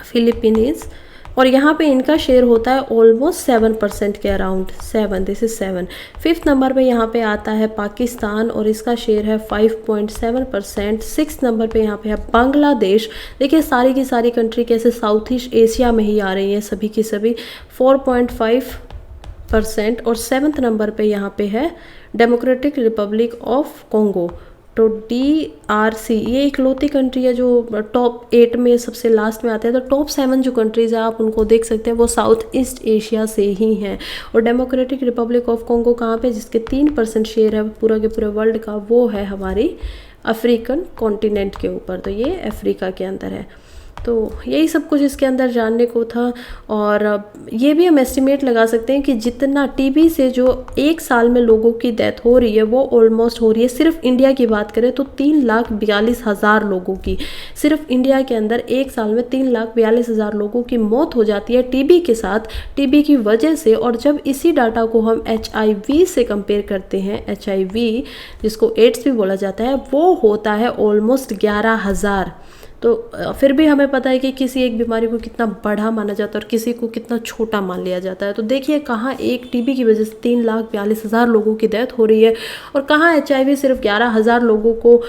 फिलीपींस, और यहाँ पे इनका शेयर होता है ऑलमोस्ट 7% के around, 7, this is 7। Fifth number पे यहाँ पे आता है पाकिस्तान और इसका शेयर है 5.7%। सिक्स नंबर पे यहाँ पे है बांग्लादेश। देखिए सारी की सारी कंट्री कैसे साउथ ईस्ट एशिया में ही आ रही है, सभी की सभी, 4.5%। और सेवन्थ नंबर पे यहाँ पे है डेमोक्रेटिक रिपब्लिक ऑफ कॉन्गो। तो DRC ये इकलौती कंट्री है जो टॉप 8 में सबसे लास्ट में आते हैं। तो टॉप 7 जो कंट्रीज़ है आप उनको देख सकते हैं वो साउथ ईस्ट एशिया से ही हैं। और डेमोक्रेटिक रिपब्लिक ऑफ कॉन्गो कहाँ पे, जिसके 3% शेयर है पूरा के पूरे वर्ल्ड का, वो है हमारी अफ्रीकन कॉन्टिनेंट के ऊपर। तो ये अफ्रीका के अंदर है। तो यही सब कुछ इसके अंदर जानने को था। और ये भी हम एस्टिमेट लगा सकते हैं कि जितना टीबी से जो एक साल में लोगों की डेथ हो रही है वो ऑलमोस्ट हो रही है, सिर्फ इंडिया की बात करें तो 3,42,000 लोगों की, सिर्फ इंडिया के अंदर एक साल में 3,42,000 लोगों की मौत हो जाती है टीबी के साथ, टीबी की वजह से। और जब इसी डाटा को हम HIV से कंपेयर करते हैं, HIV जिसको एड्स भी बोला जाता है, वो होता है ऑलमोस्ट 11,000। तो फिर भी हमें पता है कि किसी एक बीमारी को कितना बड़ा माना जाता है और किसी को कितना छोटा मान लिया जाता है। तो देखिए कहाँ एक टीबी की वजह से 3,42,000 लोगों की डेथ हो रही है और कहाँ HIV सिर्फ 11,000 लोगों को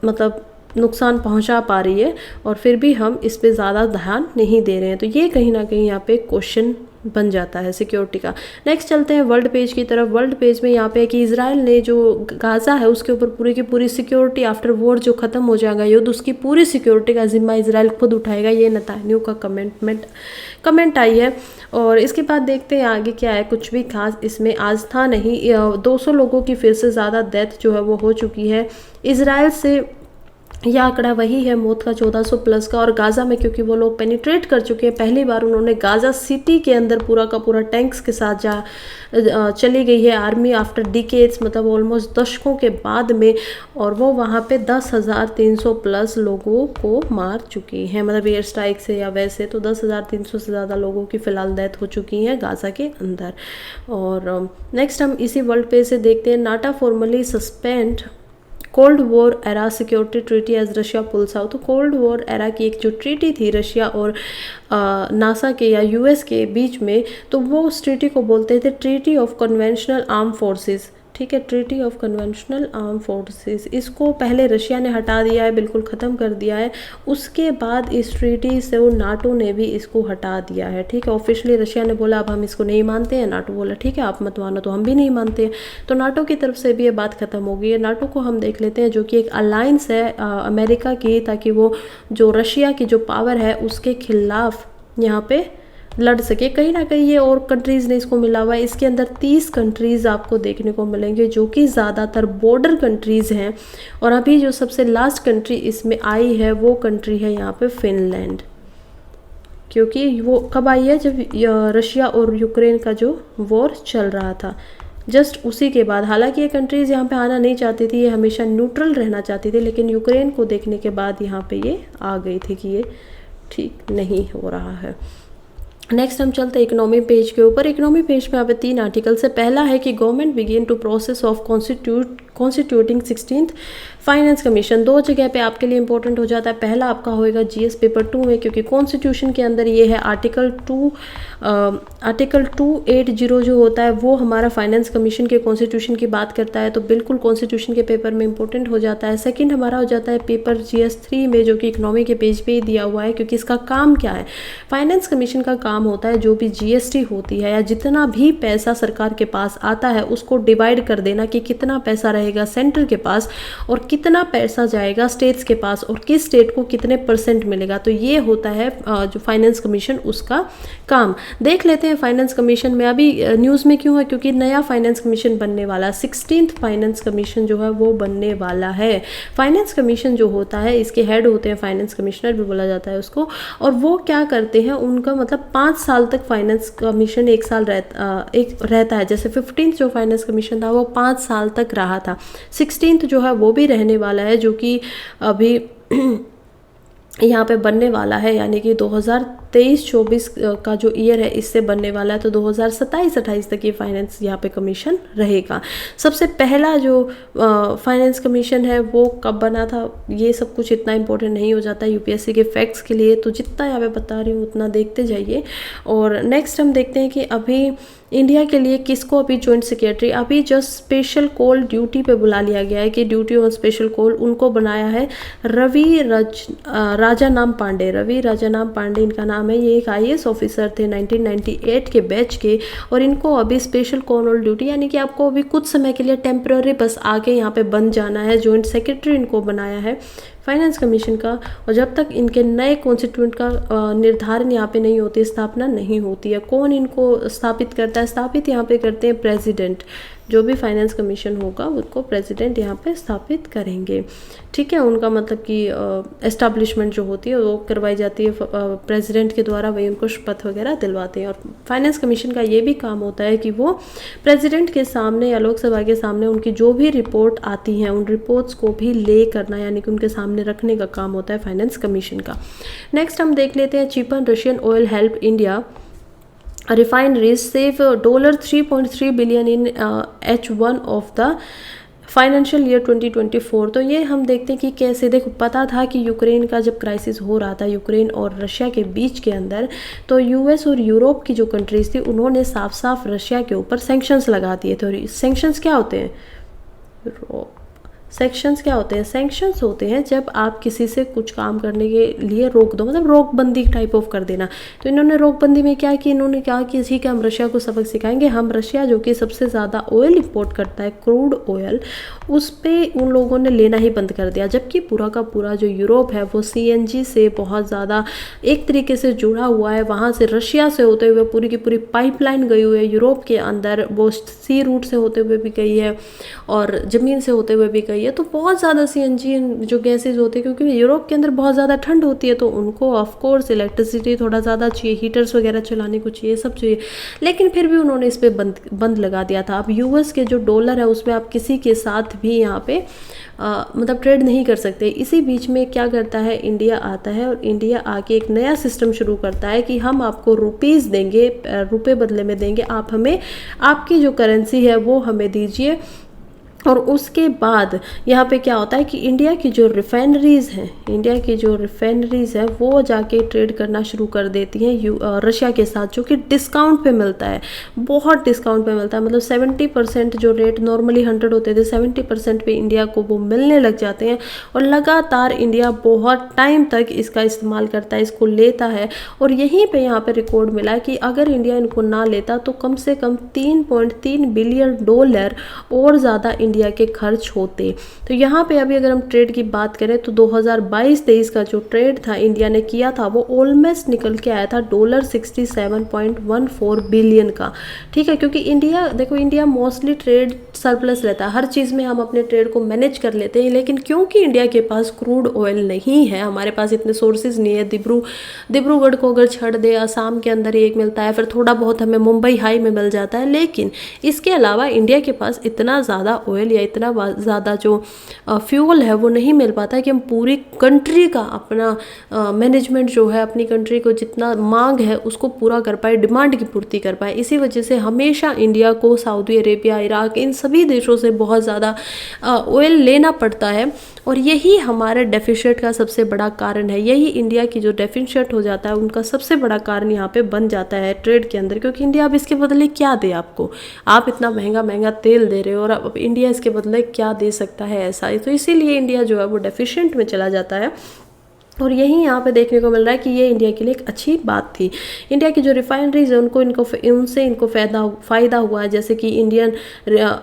मतलब नुकसान पहुंचा पा रही है, और फिर भी हम इस पे ज़्यादा ध्यान नहीं दे रहे हैं। तो ये कहीं ना कहीं यहाँ पे क्वेश्चन बन जाता है सिक्योरिटी का। नेक्स्ट चलते हैं वर्ल्ड पेज की तरफ। वर्ल्ड पेज में यहाँ पे है कि इजराइल ने जो गाज़ा है उसके ऊपर पूरी की पूरी सिक्योरिटी आफ्टर वॉर जो ख़त्म हो जाएगा युद्ध, उसकी पूरी सिक्योरिटी का जिम्मा इजराइल खुद उठाएगा। ये नेतन्याहू का कमेंट आई है। और इसके बाद देखते हैं आगे क्या है। कुछ भी खास इसमें आज था नहीं। 200 लोगों की फिर से ज़्यादा डेथ जो है वो हो चुकी है इजराइल से। यह आंकड़ा वही है मौत का 1400 प्लस का। और गाज़ा में क्योंकि वो लोग पेनिट्रेट कर चुके हैं, पहली बार उन्होंने गाज़ा सिटी के अंदर पूरा का पूरा टैंक्स के साथ चली गई है आर्मी आफ्टर डिकेड्स, मतलब ऑलमोस्ट दशकों के बाद में। और वो वहाँ पे 10,300 प्लस लोगों को मार चुकी हैं, मतलब एयर स्ट्राइक से या वैसे। तो 10,300 से ज़्यादा लोगों की फ़िलहाल डेथ हो चुकी हैं गाज़ा के अंदर। और नेक्स्ट हम इसी वर्ल्ड पे से देखते हैं। NATO formally suspend cold war era security treaty as Russia pulls out. तो कोल्ड वॉर एरा की एक जो ट्रीटी थी रशिया और नासा के या US के बीच में, तो वो उस ट्रीटी को बोलते थे treaty of conventional arm forces. ठीक है, treaty of conventional arm forces, इसको पहले रशिया ने हटा दिया है, बिल्कुल ख़त्म कर दिया है। उसके बाद इस ट्रीटी से वो नाटो ने भी इसको हटा दिया है। ठीक है, ऑफिशियली रशिया ने बोला अब हम इसको नहीं मानते हैं, नाटो बोला ठीक है आप मत मानो तो हम भी नहीं मानते हैं। तो नाटो की तरफ से भी ये बात ख़त्म हो गई है। नाटो को हम देख लेते हैं जो कि एक अलायंस है अमेरिका की, ताकि वो जो रशिया की जो पावर है उसके खिलाफ यहाँ पे लड़ सके। कहीं ना कहीं ये और कंट्रीज़ ने इसको मिला हुआ है। इसके अंदर 30 कंट्रीज़ आपको देखने को मिलेंगे जो कि ज़्यादातर बॉर्डर कंट्रीज़ हैं। और अभी जो सबसे लास्ट कंट्री इसमें आई है वो कंट्री है यहाँ पे फिनलैंड, क्योंकि वो कब आई है जब रशिया और यूक्रेन का जो वॉर चल रहा था, जस्ट उसी के बाद। हालांकि ये कंट्रीज़ यहाँ पे आना नहीं चाहती थी, ये हमेशा न्यूट्रल रहना चाहती थी, लेकिन यूक्रेन को देखने के बाद यहाँ पे ये आ गई थी कि ये ठीक नहीं हो रहा है। नेक्स्ट हम चलते हैं इकोनॉमी पेज के ऊपर। इकोनॉमी पेज में यहाँ पे 3 आर्टिकल से पहला है कि government begin to process of constituting 16th finance commission 2 जगह पे आपके लिए इंपॉर्टेंट हो जाता है। पहला आपका होएगा जीएस पेपर 2 में, क्योंकि कॉन्स्टिट्यूशन के अंदर ये है आर्टिकल 280 जो होता है वो हमारा फाइनेंस कमीशन के कॉन्स्टिट्यूशन की बात करता है, तो बिल्कुल कॉन्स्टिट्यूशन के पेपर में इंपॉर्टेंट हो जाता है। सेकंड हमारा हो जाता है पेपर जीएस 3 में, जो कि इकोनॉमी के पेज पे ही दिया हुआ है, क्योंकि इसका काम क्या है, फाइनेंस कमीशन का काम होता है जो भी जीएसटी होती है या जितना भी पैसा सरकार के पास आता है उसको डिवाइड कर देना कि कितना पैसा रहेगा सेंटर के पास और कितना पैसा जाएगा स्टेट्स के पास और किस स्टेट को कितने % मिलेगा। तो ये होता है जो फाइनेंस कमीशन उसका काम। देख लेते हैं फाइनेंस कमीशन में अभी न्यूज़ में क्यों है, क्योंकि नया फाइनेंस कमीशन बनने वाला है, 16th फाइनेंस कमीशन जो है वो बनने वाला है। फाइनेंस कमीशन जो होता है इसके हेड होते हैं फाइनेंस कमिश्नर भी बोला जाता है उसको, और वो क्या करते हैं, उनका मतलब 5 साल तक फाइनेंस कमीशन एक रहता है। जैसे 15th जो फाइनेंस कमीशन था वो 5 साल तक रहा था, 16th जो है वो भी रहने वाला है, जो कि अभी यहाँ पे बनने वाला है, यानी कि 2023-24 का जो ईयर है इससे बनने वाला है। तो 2027-28 तक ये फाइनेंस यहाँ पे कमीशन रहेगा। सबसे पहला जो फाइनेंस कमीशन है वो कब बना था, ये सब कुछ इतना इंपॉर्टेंट नहीं हो जाता यूपीएससी के फैक्ट्स के लिए, तो जितना यहाँ पे बता रही हूँ उतना देखते जाइए। और नेक्स्ट हम देखते हैं कि अभी इंडिया के लिए किसको अभी जॉइंट सेक्रेटरी अभी जस्ट स्पेशल कॉल ड्यूटी पे बुला लिया गया है, कि ड्यूटी ऑन स्पेशल कॉल उनको बनाया है राजाराम पांडे। रवि राजाराम पांडे इनका नाम है, ये एक आईएएस ऑफिसर थे 1998 के बैच के, और इनको अभी स्पेशल कॉल ऑन ड्यूटी यानी कि आपको अभी कुछ समय के लिए टेम्पररी बस आके यहाँ पे बन जाना है, जॉइंट सेक्रेटरी इनको बनाया है फाइनेंस कमीशन का। और जब तक इनके नए कॉन्स्टिट्यूएंट का निर्धारण यहाँ पे नहीं होती, स्थापना नहीं होती है। कौन इनको स्थापित करता है, स्थापित यहाँ पे करते हैं प्रेसिडेंट, जो भी फाइनेंस कमीशन होगा उनको प्रेसिडेंट यहाँ पे स्थापित करेंगे, ठीक है। उनका मतलब कि एस्टैब्लिशमेंट जो होती है वो करवाई जाती है प्रेसिडेंट के द्वारा, वही उनको शपथ वगैरह दिलवाते हैं। और फाइनेंस कमीशन का ये भी काम होता है कि वो प्रेसिडेंट के सामने या लोकसभा के सामने उनकी जो भी रिपोर्ट आती हैं उन रिपोर्ट्स को भी ले करना, यानी कि उनके सामने रखने का काम होता है फाइनेंस कमीशन का। नेक्स्ट हम देख लेते हैं cheaper Russian oil help India refineries save $3.3 billion in H1 of the financial year 2024। तो ये हम देखते हैं कि कैसे, देखो पता था कि यूक्रेन का जब क्राइसिस हो रहा था यूक्रेन और रशिया के बीच के अंदर, तो यूएस और यूरोप की जो कंट्रीज थी उन्होंने साफ साफ रशिया के ऊपर सैंक्शंस लगा दिए थे। सैंक्शंस क्या होते हैं, सेक्शंस क्या होते हैं, सैंक्शंस होते हैं जब आप किसी से कुछ काम करने के लिए रोक दो, मतलब रोकबंदी टाइप ऑफ कर देना। तो इन्होंने रोकबंदी में क्या कि इन्होंने कहा कि ठीक है हम रशिया को सबक सिखाएंगे, हम रशिया जो कि सबसे ज़्यादा ऑयल इंपोर्ट करता है, क्रूड ऑयल, उस पर उन लोगों ने लेना ही बंद कर दिया। जबकि पूरा का पूरा जो यूरोप है वो सीएनजी से बहुत ज़्यादा एक तरीके से जुड़ा हुआ है, वहाँ से रशिया से होते हुए पूरी की पूरी पाइपलाइन गई हुई है यूरोप के अंदर, वो सी रूट से होते हुए भी गई है और ज़मीन से होते हुए भी गई है। तो बहुत ज़्यादा सीएनजी जो गैसेज होते हैं, क्योंकि यूरोप के अंदर बहुत ज़्यादा ठंड होती है तो उनको ऑफ कोर्स इलेक्ट्रिसिटी थोड़ा ज़्यादा चाहिए, हीटर्स वगैरह चलाने को चाहिए, सब चाहिए, लेकिन फिर भी उन्होंने इस पर बंद लगा दिया था। अब यूएस के जो डॉलर है उसमें आप किसी के साथ भी यहाँ पे मतलब ट्रेड नहीं कर सकते। इसी बीच में क्या करता है, इंडिया आता है और इंडिया आके एक नया सिस्टम शुरू करता है कि हम आपको रुपीज़ देंगे, रुपए बदले में देंगे, आप हमें आपकी जो करेंसी है वो हमें दीजिए। और उसके बाद यहाँ पे क्या होता है कि इंडिया की जो रिफाइनरीज़ हैं वो जाके ट्रेड करना शुरू कर देती हैं रशिया के साथ, जो कि डिस्काउंट पे मिलता है, बहुत डिस्काउंट पे मिलता है। मतलब 70% जो रेट नॉर्मली 100 होते थे 70% पे इंडिया को वो मिलने लग जाते हैं। और लगातार इंडिया बहुत टाइम तक इसका इस्तेमाल करता है, इसको लेता है। और यहीं पे यहाँ पे रिकॉर्ड मिला कि अगर इंडिया इनको ना लेता तो कम से कम $3.3 बिलियन और ज़्यादा इंडिया के खर्च होते। तो यहाँ पे अभी अगर हम ट्रेड की बात करें तो 2022-23 का जो ट्रेड था इंडिया ने किया था वो ऑलमोस्ट निकल के आया था $67.14 बिलियन का, ठीक है। क्योंकि इंडिया, देखो इंडिया मोस्टली ट्रेड सरप्लस रहता है, हर चीज़ में हम अपने ट्रेड को मैनेज कर लेते हैं, लेकिन क्योंकि इंडिया के पास क्रूड ऑयल नहीं है, हमारे पास इतने सोर्सेज नहीं है। डिब्रूगढ़ को अगर छड़ दे, असम के अंदर एक मिलता है, फिर थोड़ा बहुत हमें मुंबई हाई में मिल जाता है, लेकिन इसके अलावा इंडिया के पास इतना ज़्यादा ऑयल या इतना ज़्यादा जो फ्यूल है वो नहीं मिल पाता है कि हम पूरी कंट्री का अपना मैनेजमेंट जो है, अपनी कंट्री को जितना मांग है उसको पूरा कर पाए, डिमांड की पूर्ति कर पाए। इसी वजह से हमेशा इंडिया को सऊदी अरेबिया, इराक, इन सभी देशों से बहुत ज़्यादा ऑयल लेना पड़ता है। और यही हमारे डेफिशिएट का सबसे बड़ा कारण है, यही इंडिया की जो डेफिशिएट हो जाता है उनका सबसे बड़ा कारण यहाँ पे बन जाता है ट्रेड के अंदर। क्योंकि इंडिया अब इसके बदले क्या दे आपको, आप इतना महंगा महंगा तेल दे रहे हो और अब इंडिया इसके बदले क्या दे सकता है ऐसा ही, तो इसीलिए इंडिया जो है वो डेफिशिएंट में चला जाता है। और यही यहाँ पे देखने को मिल रहा है कि ये इंडिया के लिए एक अच्छी बात थी। इंडिया की जो रिफाइनरीज है उनको फ़ायदा हुआ है, जैसे कि इंडियन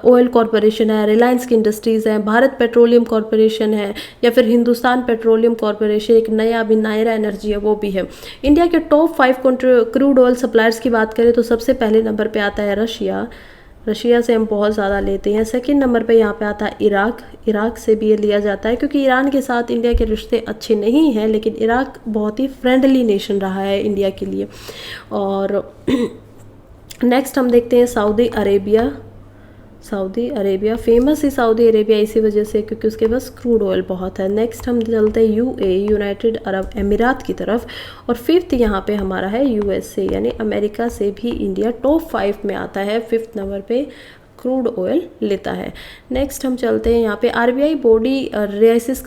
ऑयल कॉरपोरेशन है, रिलायंस की इंडस्ट्रीज़ हैं, भारत पेट्रोलियम कॉरपोरेशन है, या फिर हिंदुस्तान पेट्रोलियम कॉरपोरेशन, एक नया अभी नायरा एनर्जी है वो भी है। इंडिया के टॉप 5 क्रूड ऑयल सप्लायर्स की बात करें तो सबसे पहले नंबर पर आता है रशिया। रशिया से हम बहुत ज़्यादा लेते हैं। सेकंड नंबर पे यहाँ पे आता है इराक से भी ये लिया जाता है, क्योंकि ईरान के साथ इंडिया के रिश्ते अच्छे नहीं हैं, लेकिन इराक बहुत ही फ्रेंडली नेशन रहा है इंडिया के लिए। और नेक्स्ट हम देखते हैं सऊदी अरेबिया फेमस है सऊदी अरेबिया इसी वजह से क्योंकि उसके पास क्रूड ऑयल बहुत है। नेक्स्ट हम चलते हैं यूनाइटेड अरब अमीरात की तरफ, और फिफ्थ यहाँ पे हमारा है यूएसए, यानी अमेरिका से भी इंडिया टॉप 5 में आता है, 5th नंबर पे क्रूड ऑयल लेता है। नेक्स्ट हम चलते हैं यहाँ पे RBI body raises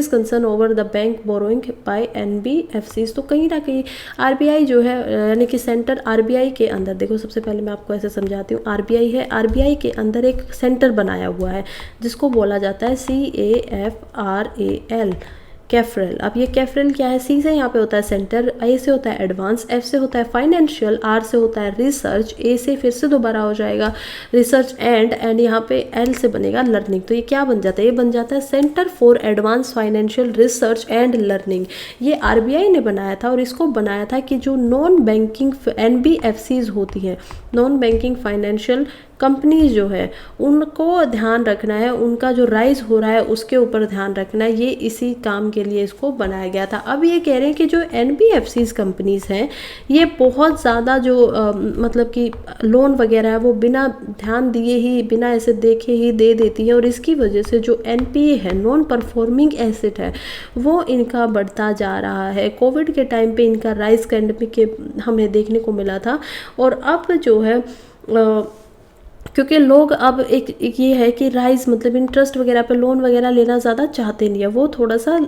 concern over the bank borrowing bye NBFCs. तो कहीं ना कहीं आरबीआई जो है यानी कि सेंटर आरबीआई के अंदर, देखो सबसे पहले मैं आपको ऐसे समझाती हूँ, आरबीआई है, आरबीआई के अंदर एक सेंटर बनाया हुआ है जिसको बोला जाता है CAFRAL कैफरल। अब ये कैफरल क्या है, सी से यहाँ पे होता है सेंटर, ए से होता है एडवांस, एफ से होता है फाइनेंशियल, आर से होता है रिसर्च, ए से फिर से दोबारा हो जाएगा रिसर्च एंड यहाँ पे एल से बनेगा लर्निंग। तो ये क्या बन जाता है, ये बन जाता है centre for advance financial research and learning. ये आरबीआई ने बनाया था और इसको बनाया था कि जो नॉन बैंकिंग एनबीएफसीज होती हैं, नॉन बैंकिंग फाइनेंशियल कंपनीज जो है उनको ध्यान रखना है, उनका जो राइज हो रहा है उसके ऊपर ध्यान रखना है, ये इसी काम के लिए इसको बनाया गया था। अब ये कह रहे हैं कि जो एनबीएफसीज कंपनीज हैं ये बहुत ज़्यादा जो मतलब कि लोन वगैरह है वो बिना ध्यान दिए ही, बिना ऐसे देखे ही दे देती हैं, और इसकी वजह से जो एनपीए है, नॉन परफॉर्मिंग एसेट है, वो इनका बढ़ता जा रहा है। कोविड के टाइम पे इनका राइज करने के हमें देखने को मिला था, और अब जो है क्योंकि लोग अब एक ये है कि राइज मतलब इंटरेस्ट वगैरह पे लोन वगैरह लेना ज़्यादा चाहते नहीं है, वो थोड़ा सा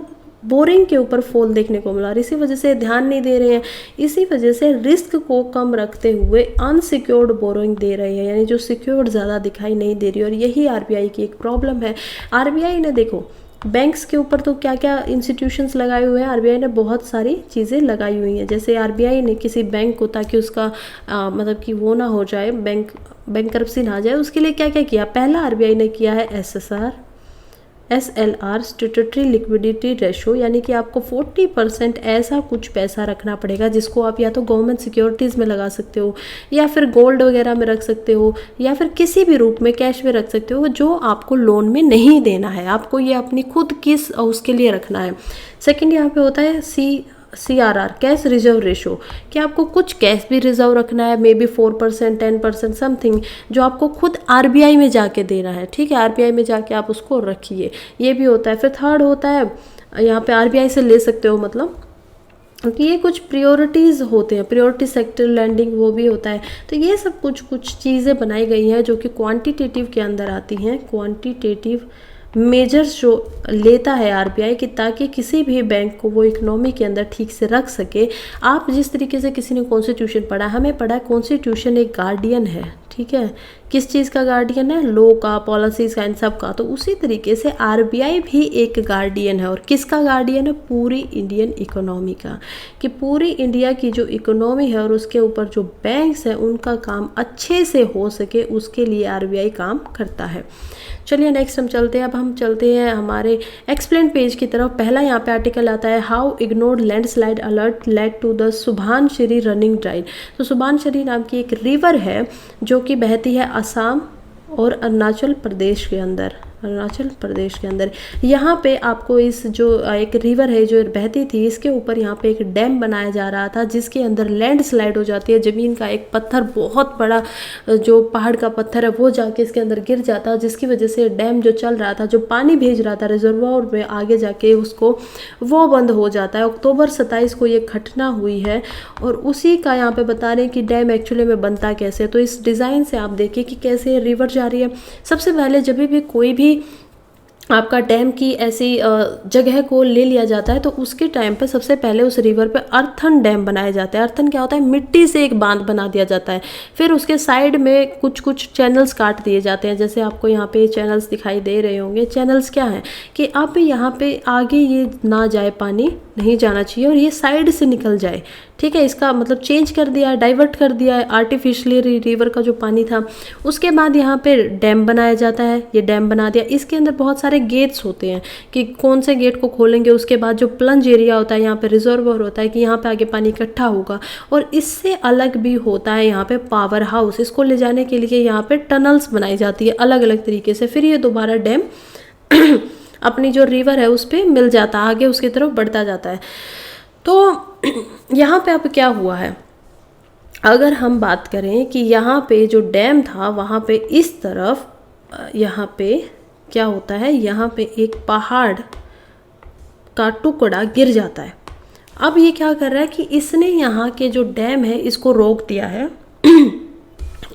बोरिंग के ऊपर फॉल देखने को मिला और इसी वजह से ध्यान नहीं दे रहे हैं। इसी वजह से रिस्क को कम रखते हुए अनसिक्योर्ड बोरोइंग दे रहे हैं, यानी जो सिक्योर्ड ज़्यादा दिखाई नहीं दे रही, और यही आरबीआई की एक प्रॉब्लम है। आरबीआई ने देखो बैंक्स के ऊपर तो क्या क्या इंस्टीट्यूशंस लगाए हुए हैं, आरबीआई ने बहुत सारी चीज़ें लगाई हुई हैं। जैसे आरबीआई ने किसी बैंक को, ताकि उसका मतलब कि वो ना हो जाए, बैंकरप्सी ना आ जाए, उसके लिए क्या क्या किया। पहला आरबीआई ने किया है SLR स्टैट्यूटरी लिक्विडिटी रेशो, यानी कि आपको 40% ऐसा कुछ पैसा रखना पड़ेगा जिसको आप या तो गवर्नमेंट सिक्योरिटीज़ में लगा सकते हो, या फिर गोल्ड वगैरह में रख सकते हो, या फिर किसी भी रूप में कैश में रख सकते हो, जो आपको लोन में नहीं देना है, आपको ये अपनी खुद की उसके लिए रखना है। सेकेंड यहाँ पे होता है CRR कैश रिजर्व रेशो, कि आपको कुछ कैश भी रिजर्व रखना है, मे बी 4% 10% समथिंग, जो आपको खुद आरबीआई में जाके देना है। ठीक है, आरबीआई में जाके आप उसको रखिए, ये भी होता है। फिर थर्ड होता है यहाँ पे आरबीआई से ले सकते हो, मतलब क्योंकि ये कुछ प्रियोरिटीज़ होते हैं, प्रियोरिटी सेक्टर लैंडिंग वो भी होता है। तो ये सब कुछ चीज़ें बनाई गई हैं जो कि क्वांटिटेटिव के अंदर आती हैं, क्वांटिटेटिव मेजर्स जो लेता है आरबीआई की, ताकि किसी भी बैंक को वो इकोनॉमी के अंदर ठीक से रख सके। आप जिस तरीके से किसी ने कॉन्स्टिट्यूशन पढ़ा, हमें पढ़ा है कॉन्स्टिट्यूशन एक गार्डियन है, ठीक है, किस चीज़ का गार्डियन है, लॉ का, पॉलिसीज़ का, इन सब का। तो उसी तरीके से आरबीआई भी एक गार्डियन है, और किसका गार्डियन है, पूरी इंडियन इकोनॉमी का, कि पूरी इंडिया की जो इकोनॉमी है और उसके ऊपर जो बैंक्स हैं उनका काम अच्छे से हो सके, उसके लिए आरबीआई काम करता है। चलिए नेक्स्ट हम चलते हैं, अब हम चलते हैं हमारे एक्सप्लेन पेज की तरफ। पहला यहाँ पे आर्टिकल आता है, how ignored landslide alert led to the Subansiri running drain. तो सुभानश्री नाम की एक रिवर है जो कि बहती है असम और अरुणाचल प्रदेश के अंदर, यहाँ पे आपको इस जो एक रिवर है जो बहती थी, इसके ऊपर यहाँ पे एक डैम बनाया जा रहा था जिसके अंदर लैंडस्लाइड हो जाती है, ज़मीन का एक पत्थर, बहुत बड़ा जो पहाड़ का पत्थर है वो जाके इसके अंदर गिर जाता है, जिसकी वजह से डैम जो चल रहा था, जो पानी भेज रहा था रिजर्वायर में आगे जाके उसको, वो बंद हो जाता है। अक्टूबर 27 को ये घटना हुई है, और उसी का यहाँ पे बता रहे हैं कि डैम एक्चुअली में बनता कैसे। तो इस डिज़ाइन से आप देखिए कि कैसे रिवर जा रही है। सबसे पहले जब भी कोई भी आपका डैम की ऐसी जगह को ले लिया जाता है, तो उसके टाइम पे सबसे पहले उस रिवर पे अर्थन डैम बनाए जाते हैं। अर्थन क्या होता है, मिट्टी से एक बांध बना दिया जाता है, फिर उसके साइड में कुछ कुछ चैनल्स काट दिए जाते हैं। जैसे आपको यहाँ पे चैनल्स दिखाई दे रहे होंगे। चैनल्स क्या है कि अब यहाँ पे आगे ये ना जाए, पानी नहीं जाना चाहिए और ये साइड से निकल जाए, ठीक है। इसका मतलब चेंज कर दिया है, डाइवर्ट कर दिया है आर्टिफिशियली रिवर का जो पानी था। उसके बाद यहाँ पे डैम बनाया जाता है, ये डैम बना दिया। इसके अंदर बहुत सारे गेट्स होते हैं कि कौन से गेट को खोलेंगे, उसके बाद जो प्लंज एरिया होता है, यहाँ पे रिजर्वर होता है कि यहाँ पे आगे पानी इकट्ठा होगा। और इससे अलग भी होता है यहाँ पे पावर हाउस, इसको ले जाने के लिए यहाँ पे टनल्स बनाई जाती है अलग अलग तरीके से। फिर ये दोबारा डैम अपनी जो रिवर है उस पर मिल जाता है, आगे उसकी तरफ बढ़ता जाता है। तो यहाँ पे अब क्या हुआ है, अगर हम बात करें कि यहाँ पे जो डैम था वहाँ पे इस तरफ यहाँ पे क्या होता है, यहाँ पे एक पहाड़ का टुकड़ा गिर जाता है। अब ये क्या कर रहा है कि इसने यहाँ के जो डैम है इसको रोक दिया है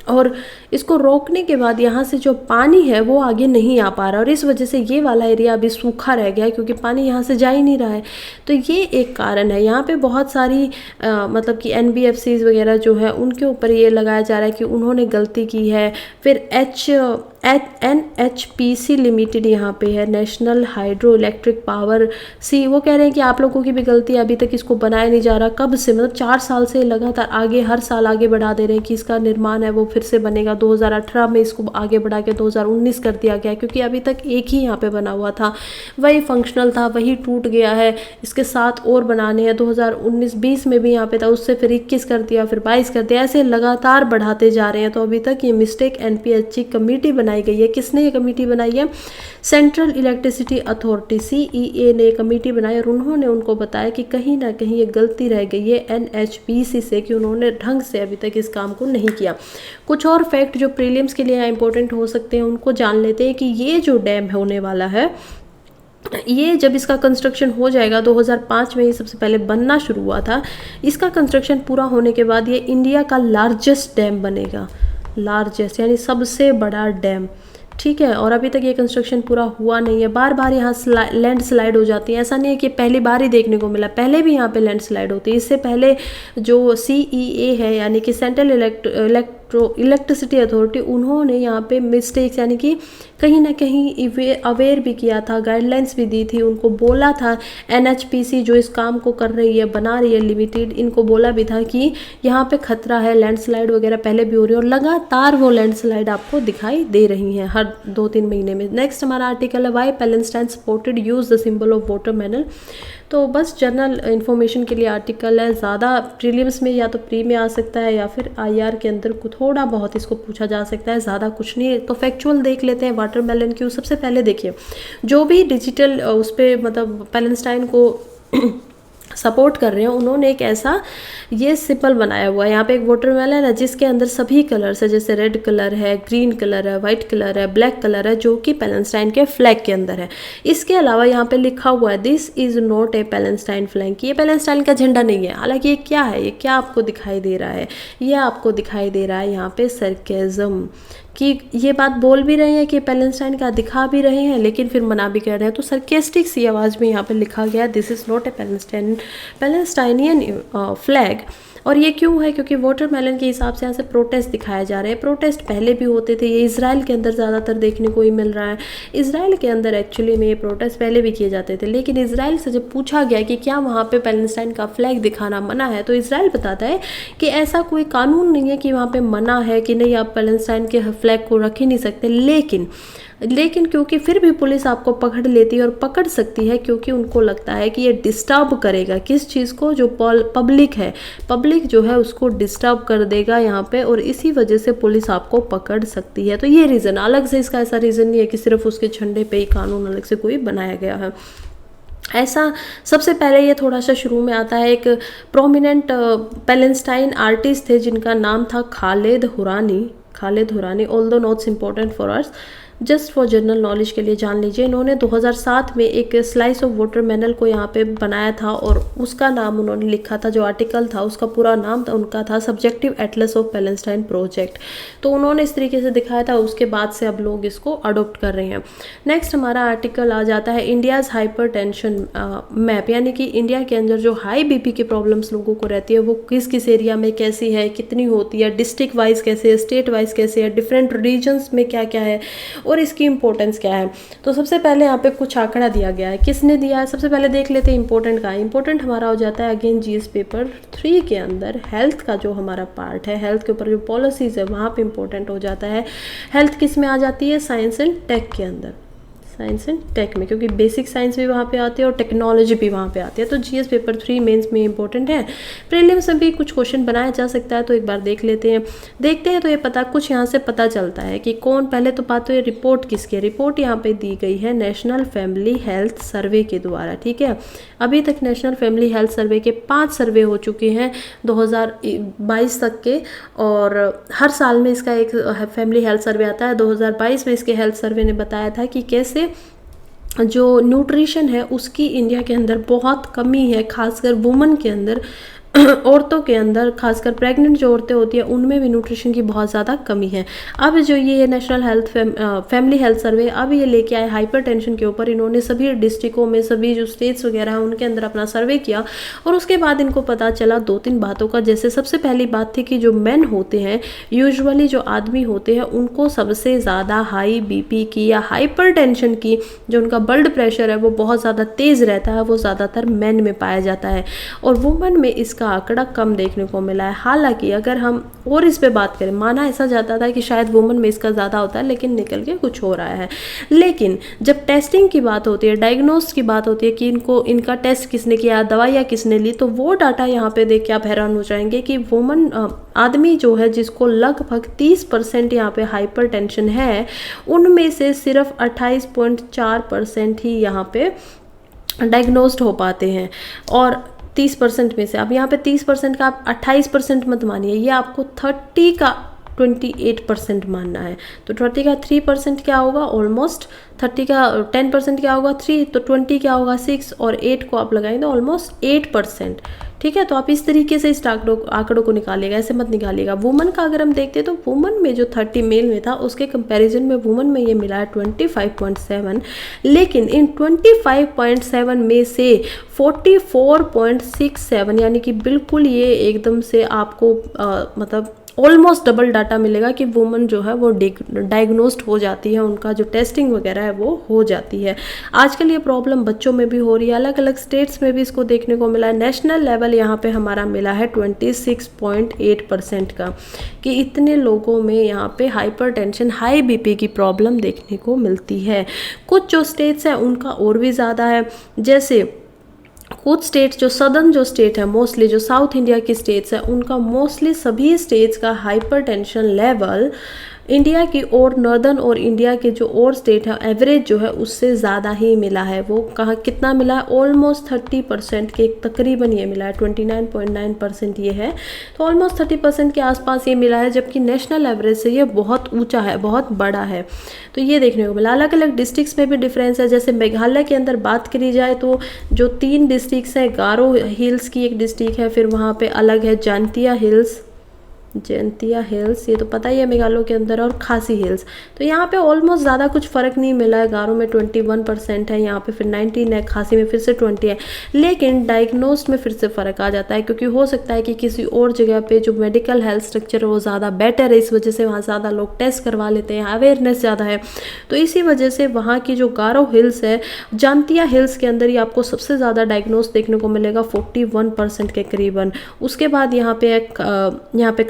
और इसको रोकने के बाद यहाँ से जो पानी है वो आगे नहीं आ पा रहा और इस वजह से ये वाला एरिया अभी सूखा रह गया है क्योंकि पानी यहाँ से जा ही नहीं रहा है। तो ये एक कारण है। यहाँ पे बहुत सारी मतलब कि NBFCs वगैरह जो है उनके ऊपर ये लगाया जा रहा है कि उन्होंने गलती की है। फिर NHPC लिमिटेड यहाँ पे है, नेशनल हाइड्रो इलेक्ट्रिक पावर सी, वो कह रहे हैं कि आप लोगों की भी गलती है, अभी तक इसको बनाया नहीं जा रहा। कब से, मतलब 4 साल से लगातार आगे हर साल आगे बढ़ा दे रहे हैं कि इसका निर्माण है वो फिर से बनेगा। 2018 में इसको आगे बढ़ा के 2019 कर दिया गया क्योंकि अभी तक एक ही यहाँ पे बना हुआ था, वही फंक्शनल था, वही टूट गया है। इसके साथ और बनाने हैं, 2019-20 में भी यहाँ पे था, उससे फिर 21 कर दिया, फिर 22 कर दिया, ऐसे लगातार बढ़ाते जा रहे हैं। तो अभी तक ये मिस्टेक NPHC कमेटी बनाई गई है। किसने ये कमेटी बनाई है? सेंट्रल इलेक्ट्रिसिटी अथॉरिटी CEA ने कमेटी बनाई और उन्होंने उनको बताया कि कहीं ना कहीं ये गलती रह गई है NHPC से कि उन्होंने ढंग से अभी तक इस काम को नहीं किया। कुछ और फैक्ट जो प्रीलिम्स के लिए इंपॉर्टेंट हो सकते हैं उनको जान लेते हैं कि ये जो डैम होने वाला है, ये जब इसका कंस्ट्रक्शन हो जाएगा, 2005 में ये सबसे पहले बनना शुरू हुआ था। इसका कंस्ट्रक्शन पूरा होने के बाद ये इंडिया का लार्जेस्ट डैम बनेगा, लार्जेस्ट यानी सबसे बड़ा डैम, ठीक है। और अभी तक ये कंस्ट्रक्शन पूरा हुआ नहीं है। बार बार यहाँ लैंडस्लाइड हो जाती है, ऐसा नहीं है कि पहली बार ही देखने को मिला, पहले भी यहाँ पे लैंडस्लाइड होती है। इससे पहले जो CEA है यानी कि सेंट्रल इलेक्ट्रिसिटी अथॉरिटी, उन्होंने यहाँ पे मिस्टेक्स यानी कि कहीं ना कहीं अवेयर भी किया था, गाइडलाइंस भी दी थी, उनको बोला था। NHPC जो इस काम को कर रही है, बना रही है लिमिटेड, इनको बोला भी था कि यहाँ पे खतरा है, लैंडस्लाइड वगैरह पहले भी हो रही है और लगातार वो लैंडस्लाइड आपको दिखाई दे रही हैं हर 2-3 महीने में। नेक्स्ट हमारा आर्टिकल है why Palestine supported use the symbol of watermelon. तो बस जनरल इन्फॉर्मेशन के लिए आर्टिकल है, ज़्यादा प्रीलिम्स में या तो प्री में आ सकता है या फिर IR के अंदर को थोड़ा बहुत इसको पूछा जा सकता है, ज़्यादा कुछ नहीं है। तो फैक्चुअल देख लेते हैं वाटरमेलन क्यों। सबसे पहले देखिए, जो भी डिजिटल उस पर मतलब पैलेस्टाइन को सपोर्ट कर रहे हैं, उन्होंने एक ऐसा ये सिंबल बनाया हुआ है। यहाँ पे एक वाटरमेलन है जिसके अंदर सभी कलर्स है, जैसे रेड कलर है, ग्रीन कलर है, वाइट कलर है, ब्लैक कलर है, जो कि पैलेस्टाइन के फ्लैग के अंदर है। इसके अलावा यहाँ पे लिखा हुआ है this is not a Palestine flag, ये पैलेस्टाइन का झंडा नहीं है। हालांकि ये क्या है, ये क्या आपको दिखाई दे रहा है, ये आपको दिखाई दे रहा है यहाँ पे सरकेज़म, कि ये बात बोल भी रहे हैं कि पैलेस्टाइन का दिखा भी रहे हैं लेकिन फिर मना भी कर रहे हैं। तो सरकेस्टिक सी आवाज़ में यहाँ पे लिखा गया this is not a Palestinian flag. और ये क्यों है? क्योंकि वाटरमेलन के हिसाब से यहाँ से प्रोटेस्ट दिखाए जा रहे हैं। प्रोटेस्ट पहले भी होते थे, ये इसराइल के अंदर ज़्यादातर देखने को ही मिल रहा है। इसराइल के अंदर एक्चुअली में ये प्रोटेस्ट पहले भी किए जाते थे, लेकिन इसराइल से जब पूछा गया कि क्या वहाँ पे पैलेस्टाइन का फ्लैग दिखाना मना है, तो इसराइल बताता है कि ऐसा कोई कानून नहीं है कि वहाँ पर मना है कि नहीं आप पैलेस्टाइन के फ्लैग को रख ही नहीं सकते। लेकिन क्योंकि फिर भी पुलिस आपको पकड़ लेती है और पकड़ सकती है क्योंकि उनको लगता है कि ये डिस्टर्ब करेगा किस चीज़ को, जो पब्लिक है, पब्लिक जो है उसको डिस्टर्ब कर देगा यहाँ पे, और इसी वजह से पुलिस आपको पकड़ सकती है। तो ये रीज़न अलग से, इसका ऐसा रीज़न नहीं है कि सिर्फ उसके झंडे पे ही कानून अलग से कोई बनाया गया है। ऐसा सबसे पहले ये थोड़ा सा शुरू में आता है, एक प्रोमिनेंट पैलेस्टाइन आर्टिस्ट थे जिनका नाम था Khalid Hurani, although not so important for us. Just for general knowledge के लिए जान लीजिए, इन्होंने 2007 में एक स्लाइस ऑफ वाटरमेलन को यहाँ पे बनाया था और उसका नाम उन्होंने लिखा था, जो आर्टिकल था उसका पूरा नाम था उनका था subjective Atlas of Palestine project. तो उन्होंने इस तरीके से दिखाया था, उसके बाद से अब लोग इसको अडोप्ट कर रहे हैं। नेक्स्ट हमारा आर्टिकल आ जाता है इंडियाज़ हाइपर टेंशन मैप, यानी कि इंडिया के अंदर जो हाई बीपी की प्रॉब्लम्स लोगों को रहती है वो किस किस एरिया में कैसी है, कितनी होती है, डिस्ट्रिक्ट वाइज कैसे है, स्टेट वाइज कैसे है, डिफरेंट रीजन्स में क्या क्या है और इसकी इंपॉर्टेंस क्या है। तो सबसे पहले यहाँ पे कुछ आंकड़ा दिया गया है, किसने दिया है सबसे पहले देख लेते हैं इंपॉर्टेंट का। इंपॉर्टेंट हमारा हो जाता है अगेन जीएस पेपर 3 के अंदर हेल्थ का जो हमारा पार्ट है, हेल्थ के ऊपर जो पॉलिसीज है वहाँ पे इंपॉर्टेंट हो जाता है। हेल्थ किस में आ जाती है, साइंस एंड टेक के अंदर, साइंस एंड टेक में, क्योंकि बेसिक साइंस भी वहाँ पे आती है और टेक्नोलॉजी भी वहाँ पे आती है। तो जीएस पेपर 3 मेंस में इंपॉर्टेंट है। प्रीलिम्स में भी कुछ क्वेश्चन बनाया जा सकता है, तो एक बार देख लेते हैं। देखते हैं तो ये पता कुछ यहाँ से पता चलता है कि कौन, पहले तो बात तो ये रिपोर्ट किसकी है, रिपोर्ट यहाँ पे दी गई है नेशनल फैमिली हेल्थ सर्वे के द्वारा, ठीक है। अभी तक नेशनल फैमिली हेल्थ सर्वे के 5 सर्वे हो चुके हैं 2022 तक के, और हर साल में इसका एक फैमिली हेल्थ सर्वे आता है। 2022 में इसके हेल्थ सर्वे ने बताया था कि कैसे जो न्यूट्रिशन है उसकी इंडिया के अंदर बहुत कमी है, खासकर वुमन के अंदर, औरतों के अंदर, खासकर प्रेग्नेंट जो औरतें होती हैं उनमें भी न्यूट्रिशन की बहुत ज़्यादा कमी है। अब जो ये national health family health survey अब ये लेके आए हाइपरटेंशन के ऊपर, इन्होंने सभी डिस्ट्रिक्टों में, सभी जो स्टेट्स वगैरह हैं उनके अंदर अपना सर्वे किया और उसके बाद इनको पता चला 2-3 बातों का। जैसे सबसे पहली बात थी कि जो मेन होते हैं, यूजुअली जो आदमी होते हैं, उनको सबसे ज़्यादा हाई बीपी की या हाइपरटेंशन की, जो उनका ब्लड प्रेशर है वो बहुत ज़्यादा तेज़ रहता है, वो ज़्यादातर मेन में पाया जाता है और वुमन में इसका आंकड़ा कम देखने को मिला है। हालांकि अगर हम और इस पे बात करें, माना ऐसा जाता था कि शायद वुमन में इसका ज़्यादा होता है, लेकिन निकल के कुछ हो रहा है। लेकिन जब टेस्टिंग की बात होती है, डायग्नोस्ट की बात होती है कि इनका टेस्ट किसने किया, दवाइयाँ किसने ली, तो वो डाटा यहाँ पे देख के आप हैरान हो जाएंगे कि वुमन आदमी जो है जिसको लगभग 30% यहाँ पे हाइपरटेंशन है, उनमें से सिर्फ 28.4% ही यहाँ पे डायग्नोस्ड हो पाते हैं। और 30% में से, अब यहाँ पे 30% का आप 28% मत मानिए, ये आपको 30 का 28% मानना है। तो 30 का 3% क्या होगा, ऑलमोस्ट 30 का 10% क्या होगा 3, तो 20 क्या होगा 6 और 8 को आप लगाएंगे तो ऑलमोस्ट 8%, ठीक है। तो आप इस तरीके से इस आंकड़ों को निकालिएगा, ऐसे मत निकालिएगा। वुमन का अगर हम देखते हैं तो वुमन में जो 30 मेल में था उसके कंपैरिजन में वुमन में ये मिला है 25.7, लेकिन इन 25.7 में से 44.67 यानी कि बिल्कुल ये एकदम से आपको मतलब ऑलमोस्ट डबल डाटा मिलेगा कि वुमन जो है वो डायग्नोस्ड हो जाती है, उनका जो टेस्टिंग वगैरह है वो हो जाती है। आजकल ये प्रॉब्लम बच्चों में भी हो रही है, अलग अलग स्टेट्स में भी इसको देखने को मिला है। नेशनल लेवल यहाँ पे हमारा मिला है 26.8% का, कि इतने लोगों में यहाँ पे हाइपरटेंशन, हाई बीपी की प्रॉब्लम देखने को मिलती है। कुछ जो स्टेट्स हैं उनका और भी ज़्यादा है, जैसे कुछ स्टेट्स जो सदर्न जो स्टेट है, मोस्टली जो साउथ इंडिया की स्टेट्स है, उनका मोस्टली सभी स्टेट्स का हाइपरटेंशन लेवल इंडिया की और नॉर्दर्न और इंडिया के जो और स्टेट है एवरेज जो है उससे ज़्यादा ही मिला है। वो कहाँ कितना मिला है, ऑलमोस्ट 30% के तकरीबन ये मिला है, 29.9% ये है, तो ऑलमोस्ट 30% के आसपास ये मिला है, जबकि नेशनल एवरेज से ये बहुत ऊंचा है, बहुत बड़ा है। तो ये देखने को मिला। अलग अलग डिस्ट्रिक्ट्स में भी डिफरेंस है। जैसे मेघालय के अंदर बात करी जाए तो जो 3 डिस्ट्रिक्ट्स हैं, गारो हिल्स की एक डिस्ट्रिक्ट है, फिर वहाँ पे अलग है जैंतिया हिल्स, ये तो पता ही है मेघालय के अंदर, और खासी हिल्स। तो यहाँ पे ऑलमोस्ट ज़्यादा कुछ फ़र्क नहीं मिला है। गारो में 21% है, यहाँ पे फिर 19 है, खासी में फिर से 20 है, लेकिन डायग्नोस्ट में फिर से फ़र्क आ जाता है, क्योंकि हो सकता है कि किसी और जगह पे जो मेडिकल हेल्थ स्ट्रक्चर है वो ज़्यादा बेटर है, इस वजह से वहाँ ज़्यादा लोग टेस्ट करवा लेते हैं, अवेयरनेस ज़्यादा है। तो इसी वजह से वहाँ की जो गारो हिल्स है, जैंतिया हिल्स के अंदर ही आपको सबसे ज़्यादा डायग्नोस्ट देखने को मिलेगा, 41% के करीबन। उसके बाद यहाँ पे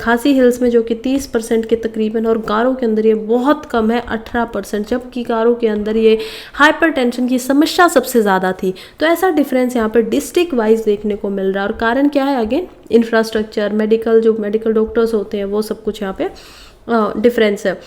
खासी हिल्स में जो कि 30% के तकरीबन, और गारो के अंदर ये बहुत कम है 18%, जबकि गारो के अंदर ये हाइपरटेंशन की समस्या सबसे ज़्यादा थी। तो ऐसा डिफरेंस यहाँ पे डिस्ट्रिक्ट वाइज देखने को मिल रहा है। और कारण क्या है, अगेन इंफ्रास्ट्रक्चर, मेडिकल डॉक्टर्स होते हैं, वो सब कुछ यहाँ पे डिफरेंस है।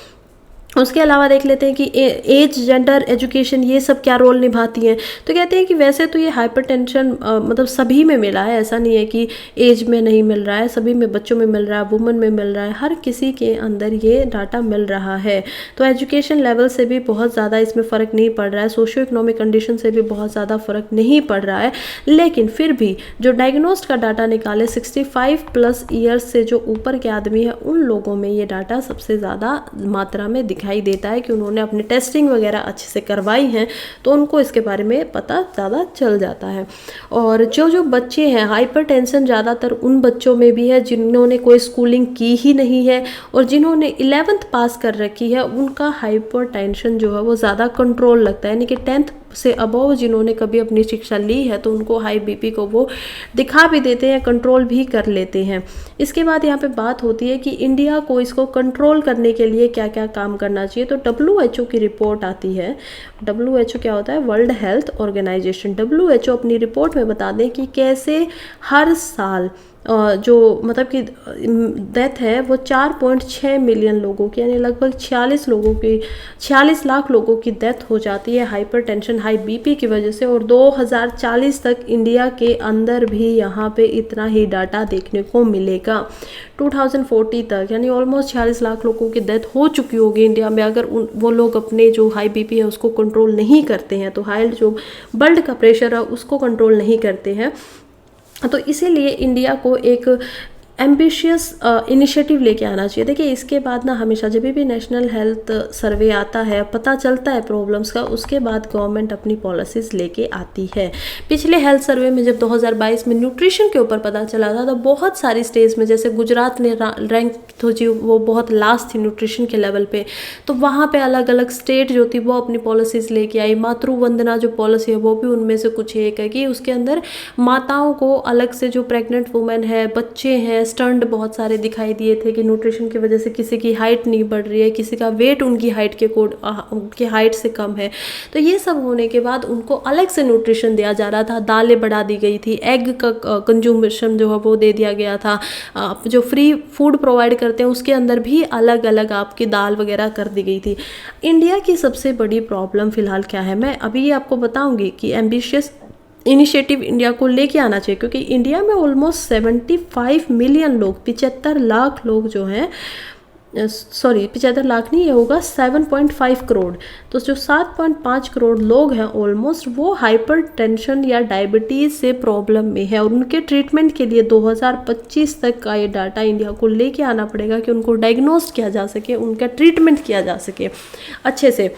उसके अलावा देख लेते हैं कि एज, जेंडर, एजुकेशन ये सब क्या रोल निभाती हैं। तो कहते हैं कि वैसे तो ये हाइपरटेंशन मतलब सभी में मिला है, ऐसा नहीं है कि एज में नहीं मिल रहा है, सभी में, बच्चों में मिल रहा है, वुमेन में मिल रहा है, हर किसी के अंदर ये डाटा मिल रहा है। तो एजुकेशन लेवल से भी बहुत ज़्यादा इसमें फ़र्क नहीं पड़ रहा है, सोशियो इकोनॉमिक कंडीशन से भी बहुत ज़्यादा फ़र्क नहीं पड़ रहा है। लेकिन फिर भी जो डायग्नोस्ड का डाटा निकाले 65+ ईयर्स से जो ऊपर के आदमी है, उन लोगों में ये डाटा सबसे ज़्यादा मात्रा में दिखाई देता है कि उन्होंने अपनी टेस्टिंग वगैरह अच्छे से करवाई हैं, तो उनको इसके बारे में पता ज़्यादा चल जाता है। और जो बच्चे हैं, हाइपरटेंशन ज़्यादातर उन बच्चों में भी है जिन्होंने कोई स्कूलिंग की ही नहीं है, और जिन्होंने 11th पास कर रखी है उनका हाइपरटेंशन जो है वो ज़्यादा कंट्रोल लगता है। यानी कि 10th से अबव जिन्होंने कभी अपनी शिक्षा ली है तो उनको हाई बीपी को वो दिखा भी देते हैं, कंट्रोल भी कर लेते हैं। इसके बाद यहाँ पे बात होती है कि इंडिया को इसको कंट्रोल करने के लिए क्या क्या काम करना चाहिए। तो WHO की रिपोर्ट आती है। WHO क्या होता है? World Health Organization. WHO अपनी रिपोर्ट में बता दें कि कैसे हर साल जो मतलब कि डेथ है वो 4.6 मिलियन लोगों की, यानी लगभग 46 लाख लोगों की डेथ हो जाती है हाइपरटेंशन, हाई बीपी की वजह से। और 2040 तक इंडिया के अंदर भी यहाँ पे इतना ही डाटा देखने को मिलेगा। 2040 तक यानी ऑलमोस्ट 46 लाख लोगों की डेथ हो चुकी होगी इंडिया में, अगर वो लोग अपने जो हाई बीपी है उसको कंट्रोल नहीं करते हैं, तो हाई जो ब्लड का प्रेशर है उसको कंट्रोल नहीं करते हैं। तो इसीलिए इंडिया को एक एम्बिशियस इनिशिएटिव लेके आना चाहिए। देखिए इसके बाद ना हमेशा जब भी नेशनल हेल्थ सर्वे आता है, पता चलता है प्रॉब्लम्स का, उसके बाद गवर्नमेंट अपनी पॉलिसीज़ लेके आती है। पिछले हेल्थ सर्वे में जब 2022 में न्यूट्रिशन के ऊपर पता चला था, तो बहुत सारी स्टेट्स में, जैसे गुजरात ने रैंक तो जी वो बहुत लास्ट थी न्यूट्रिशन के लेवल पे, तो वहाँ पे अलग अलग स्टेट जो थी वो अपनी पॉलिसीज़ लेके आई। मातृ वंदना जो पॉलिसी है वो भी उनमें से कुछ एक है कि उसके अंदर माताओं को अलग से, जो प्रेग्नेंट वुमेन है, बच्चे हैं, स्टंट बहुत सारे दिखाई दिए थे कि न्यूट्रिशन की वजह से किसी की हाइट नहीं बढ़ रही है, किसी का वेट उनकी हाइट से कम है। तो ये सब होने के बाद उनको अलग से न्यूट्रिशन दिया जा रहा था, दालें बढ़ा दी गई थी, एग का कंज्यूमेशन जो है वो दे दिया गया था। जो फ्री फूड प्रोवाइड करते हैं उसके अंदर भी अलग अलग आपकी दाल वगैरह कर दी गई थी। इंडिया की सबसे बड़ी प्रॉब्लम फिलहाल क्या है, मैं अभी ये आपको बताऊंगी कि एम्बिशियस इनिशिएटिव इंडिया को लेके आना चाहिए, क्योंकि इंडिया में ऑलमोस्ट 75 मिलियन लोग, 75 लाख लोग जो हैं, सॉरी 75 लाख नहीं, ये होगा 7.5 करोड़। तो जो 7.5 करोड़ लोग हैं ऑलमोस्ट, वो हाइपरटेंशन या डायबिटीज़ से प्रॉब्लम में है, और उनके ट्रीटमेंट के लिए 2025 तक का ये डाटा इंडिया को लेके आना पड़ेगा कि उनको डायग्नोस्ट किया जा सके, उनका ट्रीटमेंट किया जा सके अच्छे से।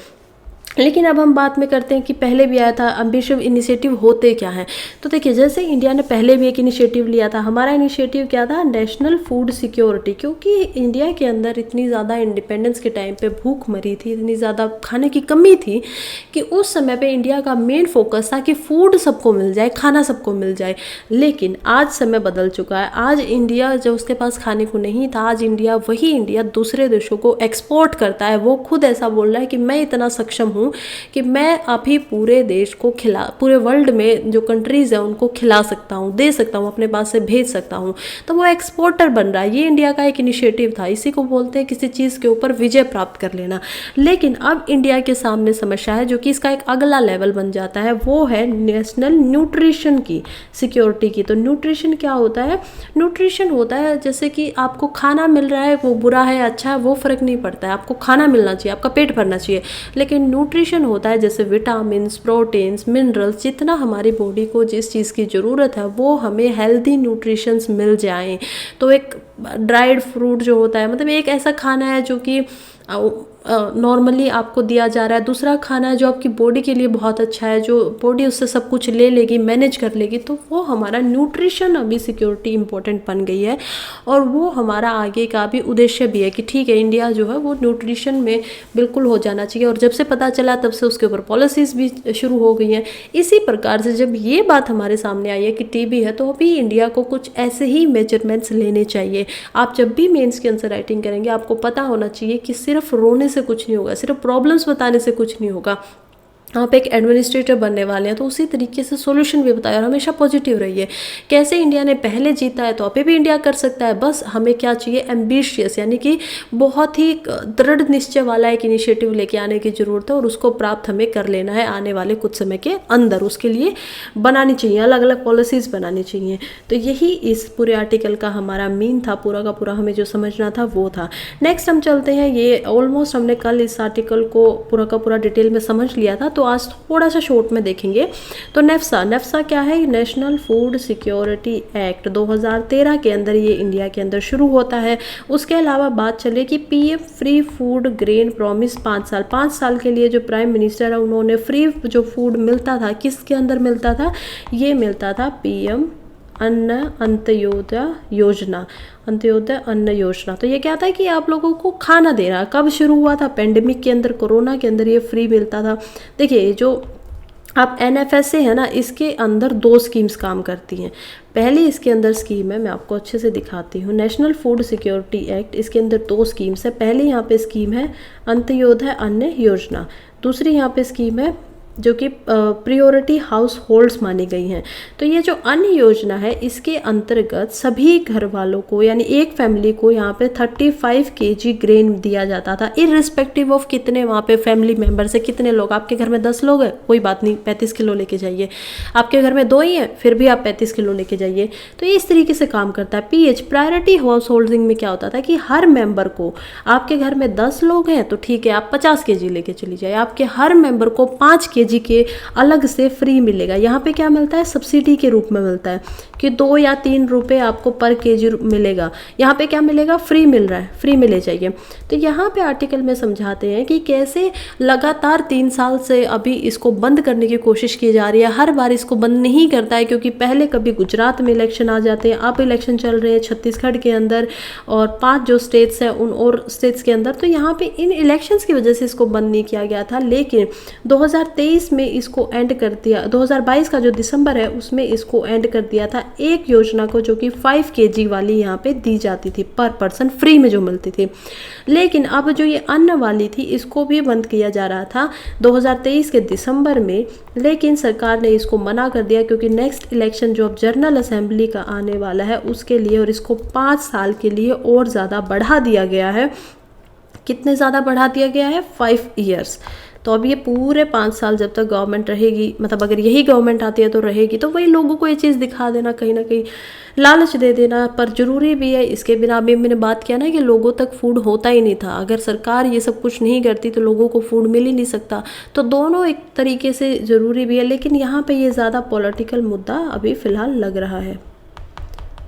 लेकिन अब हम बात में करते हैं कि पहले भी आया था एम्बिशियस इनिशिएटिव होते क्या हैं। तो देखिए जैसे इंडिया ने पहले भी एक इनिशिएटिव लिया था, हमारा इनिशिएटिव क्या था? National food security. क्योंकि इंडिया के अंदर इतनी ज़्यादा इंडिपेंडेंस के टाइम पे भूख मरी थी, इतनी ज़्यादा खाने की कमी थी कि उस समय पे इंडिया का मेन फोकस था कि फूड सबको मिल जाए, खाना सबको मिल जाए। लेकिन आज समय बदल चुका है। आज इंडिया जो उसके पास खाने को नहीं था, आज वही इंडिया दूसरे देशों को एक्सपोर्ट करता है। वो खुद ऐसा बोल रहा है कि मैं इतना सक्षम हूँ कि मैं अभी पूरे देश को पूरे वर्ल्ड में जो कंट्रीज़ हैं उनको खिला सकता हूँ, दे सकता हूँ, अपने पास से भेज सकता हूँ। तो वो एक्सपोर्टर बन रहा है। ये इंडिया का एक इनिशिएटिव था। इसी को बोलते हैं किसी चीज़ के ऊपर विजय प्राप्त कर लेना। लेकिन अब इंडिया के सामने समस्या है, जो कि इसका एक अगला लेवल बन जाता है, वो है नेशनल न्यूट्रिशन की सिक्योरिटी की। तो न्यूट्रिशन क्या होता है? न्यूट्रिशन होता है जैसे कि आपको खाना मिल रहा है, वो बुरा है अच्छा है वो फ़र्क नहीं पड़ता है, आपको खाना मिलना चाहिए, आपका पेट भरना चाहिए। लेकिन न्यूट्रिशन होता है जैसे विटामिन्स, प्रोटीन्स, मिनरल्स, जितना हमारी बॉडी को जिस चीज़ की ज़रूरत है वो हमें हेल्दी न्यूट्रिशंस मिल जाएं। तो एक ड्राइड फ्रूट जो होता है, मतलब एक ऐसा खाना है जो कि नॉर्मली आपको दिया जा रहा है। दूसरा खाना है जो आपकी बॉडी के लिए बहुत अच्छा है, जो बॉडी उससे सब कुछ ले लेगी, मैनेज कर लेगी। तो वो हमारा न्यूट्रिशन अभी सिक्योरिटी इंपॉर्टेंट बन गई है, और वो हमारा आगे का भी उद्देश्य भी है कि ठीक है इंडिया जो है वो न्यूट्रिशन में बिल्कुल हो जाना चाहिए। और जब से पता चला तब से उसके ऊपर पॉलिसीज़ भी शुरू हो गई हैं। इसी प्रकार से जब ये बात हमारे सामने आई है कि टीबी है, तो अभी इंडिया को कुछ ऐसे ही मेजरमेंट्स लेने चाहिए। आप जब भी मेंस की आंसर राइटिंग करेंगे आपको पता होना चाहिए कि सिर्फ रोने से कुछ नहीं होगा, सिर्फ प्रॉब्लम्स बताने से कुछ नहीं होगा। आप एक एडमिनिस्ट्रेटर बनने वाले हैं, तो उसी तरीके से सॉल्यूशन भी बताया और हमेशा पॉजिटिव रहिए। कैसे इंडिया ने पहले जीता है तो अभी भी इंडिया कर सकता है, बस हमें क्या चाहिए, एम्बिशियस यानी कि बहुत ही दृढ़ निश्चय वाला एक इनिशिएटिव लेके आने की ज़रूरत है और उसको प्राप्त हमें कर लेना है आने वाले कुछ समय के अंदर। उसके लिए बनानी चाहिए, अलग अलग पॉलिसीज़ बनानी चाहिए। तो यही इस पूरे आर्टिकल का हमारा मीन था, पूरा का पूरा हमें जो समझना था वो था। नेक्स्ट हम चलते हैं, ये ऑलमोस्ट हमने कल इस आर्टिकल को पूरा का पूरा डिटेल में समझ लिया था, तो आज थोड़ा सा शॉर्ट में देखेंगे। तो नेफ्सा क्या है, नेशनल फूड सिक्योरिटी एक्ट 2013 के अंदर ये इंडिया के अंदर शुरू होता है। उसके अलावा बात चले कि PM free food grain promise 5 साल के लिए जो प्राइम मिनिस्टर है उन्होंने फ्री जो फूड मिलता था, किसके अंदर मिलता था, ये मिलता था पीएम अंत्योदय योजना, अंत्योदय अन्न योजना। तो ये क्या था कि आप लोगों को खाना दे रहा। कब शुरू हुआ था, पेंडेमिक के अंदर, कोरोना के अंदर ये फ्री मिलता था। देखिए जो आप NFSA है ना, इसके अंदर 2 स्कीम्स काम करती हैं। पहली इसके अंदर स्कीम है, मैं आपको अच्छे से दिखाती हूँ, नेशनल फूड सिक्योरिटी एक्ट, इसके अंदर 2 स्कीम्स है। पहली यहाँ पे स्कीम है अंत्योदय अन्न योजना, दूसरी यहाँ पे स्कीम है जो कि प्रियोरिटी हाउस होल्ड्स मानी गई हैं। तो ये जो अन्न योजना है इसके अंतर्गत सभी घर वालों को यानी एक फैमिली को यहाँ पे 35 kg ग्रेन दिया जाता था, इररिस्पेक्टिव ऑफ कितने वहाँ पे फैमिली मेम्बर्स है, कितने लोग। आपके घर में 10 लोग हैं, कोई बात नहीं, 35 किलो लेके जाइए। आपके घर में 2 ही हैं, फिर भी आप 35 किलो लेके जाइए। तो ये इस तरीके से काम करता है। PH प्रायोरिटी हाउस होल्डिंग में क्या होता था कि हर मेंबर को, आपके घर में 10 लोग हैं तो ठीक है आप 50 kg लेके चली जाए, आपके हर मेंबर को 5 kg के अलग से फ्री मिलेगा। यहाँ पे क्या मिलता है, सब्सिडी के रूप में मिलता है कि 2 या 3 रुपए आपको पर केजी मिलेगा। यहाँ पे क्या मिलेगा, फ्री मिल रहा है, फ्री में ले जाइए। तो यहाँ पे आर्टिकल में समझाते हैं कि कैसे लगातार 3 साल से अभी इसको बंद करने की कोशिश की जा रही है। हर बार इसको बंद नहीं करता है क्योंकि पहले कभी गुजरात में इलेक्शन आ जाते हैं, अब इलेक्शन चल रहे हैं छत्तीसगढ़ के अंदर और 5 जो स्टेट्स हैं उन और स्टेट्स के अंदर। तो यहाँ पे इन इलेक्शंस की वजह से इसको बंद नहीं किया गया था, लेकिन 2023 में इसको एंड कर दिया। 2022 का जो दिसंबर है उसमें इसको एंड कर दिया था एक योजना को जो कि 5 kg वाली यहाँ पे दी जाती थी पर पर्सन, फ्री में जो मिलती थी। लेकिन अब जो ये अन्न वाली थी इसको भी बंद किया जा रहा था 2023 के दिसंबर में, लेकिन सरकार ने इसको मना कर दिया क्योंकि नेक्स्ट इलेक्शन जो अब जनरल असेंबली का आने वाला है उसके लिए, और इसको 5 साल के लिए और ज़्यादा बढ़ा दिया गया है। कितने ज़्यादा बढ़ा दिया गया है, 5 ईयर्स। तो अब ये पूरे 5 साल जब तक गवर्नमेंट रहेगी, मतलब अगर यही गवर्नमेंट आती है तो रहेगी, तो वही लोगों को ये चीज़ दिखा देना, कहीं ना कहीं लालच दे देना। पर ज़रूरी भी है, इसके बिना अभी मैंने बात किया ना कि लोगों तक फूड होता ही नहीं था। अगर सरकार ये सब कुछ नहीं करती तो लोगों को फूड मिल ही नहीं सकता। तो दोनों एक तरीके से ज़रूरी भी है, लेकिन यहाँ पे ये ज़्यादा पॉलिटिकल मुद्दा अभी फ़िलहाल लग रहा है।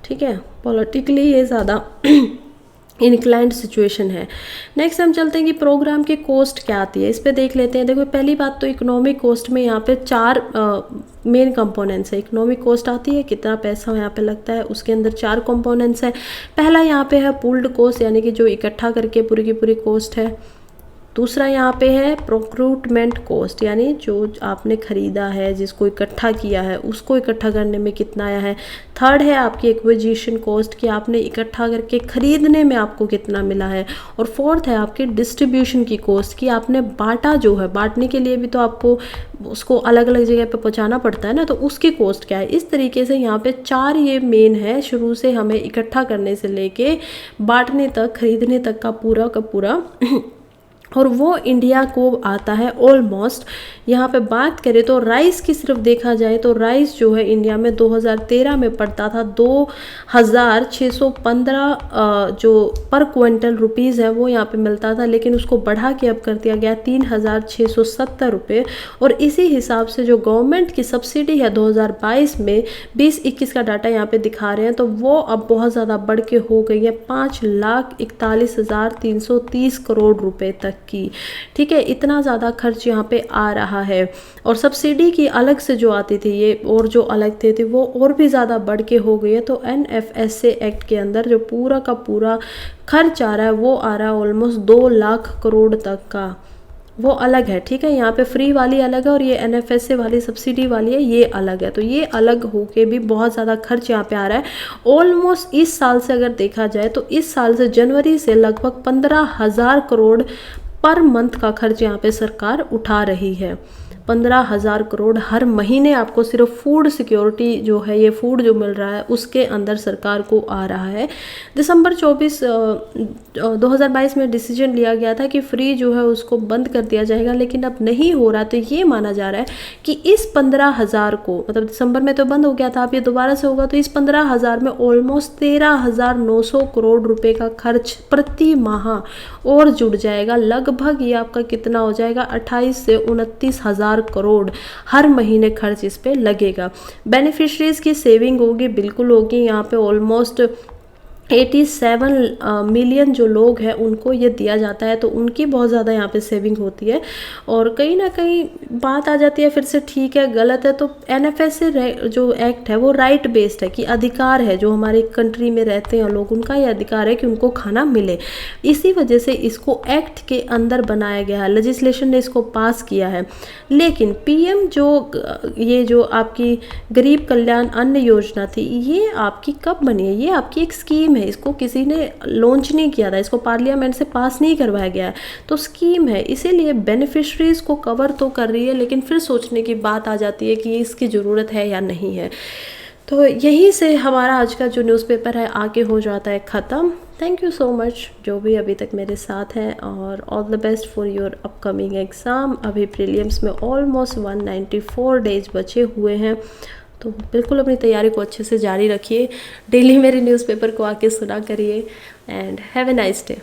ठीक है, पॉलिटिकली ये ज़्यादा इनक्लाइंड सिचुएशन है। नेक्स्ट हम चलते हैं कि प्रोग्राम की कॉस्ट क्या आती है, इस पे देख लेते हैं। देखो पहली बात तो इकोनॉमिक कॉस्ट में यहाँ पे 4 मेन कंपोनेंट्स है। इकोनॉमिक कॉस्ट आती है, कितना पैसा यहाँ पे लगता है, उसके अंदर 4 कंपोनेंट्स है। पहला यहाँ पे है पूल्ड कॉस्ट, यानी कि जो इकट्ठा करके पूरी की पूरी कॉस्ट है। दूसरा यहाँ पे है प्रोक्रूटमेंट कॉस्ट, यानी जो आपने खरीदा है, जिसको इकट्ठा किया है, उसको इकट्ठा करने में कितना आया है। थर्ड है आपकी एक्विजिशन कॉस्ट, कि आपने इकट्ठा करके खरीदने में आपको कितना मिला है। और फोर्थ है आपकी डिस्ट्रीब्यूशन की कॉस्ट, कि आपने बांटा जो है, बांटने के लिए भी तो आपको उसको अलग अलग जगह पे पहुँचाना पड़ता है ना, तो उसकी कॉस्ट क्या है। इस तरीके से यहाँ पे 4 ये मेन है, शुरू से हमें इकट्ठा करने से लेके बांटने तक, खरीदने तक का पूरा और वो इंडिया को आता है ऑलमोस्ट। यहाँ पे बात करें तो राइस की सिर्फ देखा जाए तो राइस जो है इंडिया में 2013 में पड़ता था 2615 जो पर क्विंटल रुपीज़ है वो यहाँ पे मिलता था, लेकिन उसको बढ़ा के अब कर दिया गया 3670 रुपये। और इसी हिसाब से जो गवर्नमेंट की सब्सिडी है 2022 में 20-21 का डाटा यहाँ पे दिखा रहे हैं, तो वो अब बहुत ज़्यादा बढ़ के हो गई है 5,41,330 करोड़ रुपये तक की। ठीक है, इतना ज़्यादा खर्च यहाँ पे आ रहा है। और सब्सिडी की अलग से जो आती थी ये, और जो अलग थे वो और भी ज़्यादा बढ़ के हो गई है। तो NFSA एक्ट के अंदर जो पूरा का पूरा खर्च आ रहा है वो आ रहा है ऑलमोस्ट 2 लाख करोड़ तक का, वो अलग है। ठीक है, यहाँ पे फ्री वाली अलग है और ये NFSA वाली सब्सिडी वाली है, ये अलग है। तो ये अलग होके भी बहुत ज़्यादा खर्च यहाँ पे आ रहा है ऑलमोस्ट। इस साल से अगर देखा जाए तो इस साल से जनवरी से लगभग 15,000 करोड़ पर मंथ का खर्च यहाँ पे सरकार उठा रही है। 15,000 करोड़ हर महीने आपको सिर्फ फूड सिक्योरिटी जो है, ये फूड जो मिल रहा है उसके अंदर सरकार को आ रहा है। दिसंबर 2022 में डिसीजन लिया गया था कि फ्री जो है उसको बंद कर दिया जाएगा, लेकिन अब नहीं हो रहा। तो ये माना जा रहा है कि इस 15,000 को, मतलब दिसंबर में तो बंद हो गया था, अब ये दोबारा से होगा, तो इस 15,000 में ऑलमोस्ट 13,900 करोड़ रुपए का खर्च प्रति माह और जुड़ जाएगा। लगभग ये आपका कितना हो जाएगा, 28 से 29,000 करोड़ हर महीने खर्च इस पे लगेगा। बेनिफिशरीज की सेविंग होगी, बिल्कुल होगी। यहाँ पे ऑलमोस्ट 87 मिलियन जो लोग हैं उनको ये दिया जाता है, तो उनकी बहुत ज़्यादा यहाँ पे सेविंग होती है। और कहीं ना कहीं बात आ जाती है फिर से, ठीक है गलत है, तो एनएफएस से जो एक्ट है वो राइट बेस्ड है कि अधिकार है, जो हमारे कंट्री में रहते हैं लोग उनका ये अधिकार है कि उनको खाना मिले। इसी वजह से इसको एक्ट के अंदर बनाया गया है, लेजिस्लेशन ने इसको पास किया है। लेकिन पीएम ये जो आपकी गरीब कल्याण अन्न योजना थी, ये आपकी कब बनी है? ये आपकी एक स्कीम है, इसको किसी ने लॉन्च नहीं किया था, इसको पार्लियामेंट से पास नहीं करवाया गया है, तो स्कीम है, इसीलिए बेनिफिशरीज को कवर तो कर रही है, लेकिन फिर सोचने की बात आ जाती है कि इसकी ज़रूरत है या नहीं है। तो यहीं से हमारा आज का जो न्यूज़पेपर है आगे हो जाता है ख़त्म। थैंक यू सो मच जो भी अभी तक मेरे साथ हैं, और all the best for your upcoming exam. अभी प्रीलिम्स में ऑलमोस्ट 194 डेज बचे हुए हैं, तो बिल्कुल अपनी तैयारी को अच्छे से जारी रखिए। डेली मेरे न्यूज़पेपर को आके सुना करिए, and have a nice day.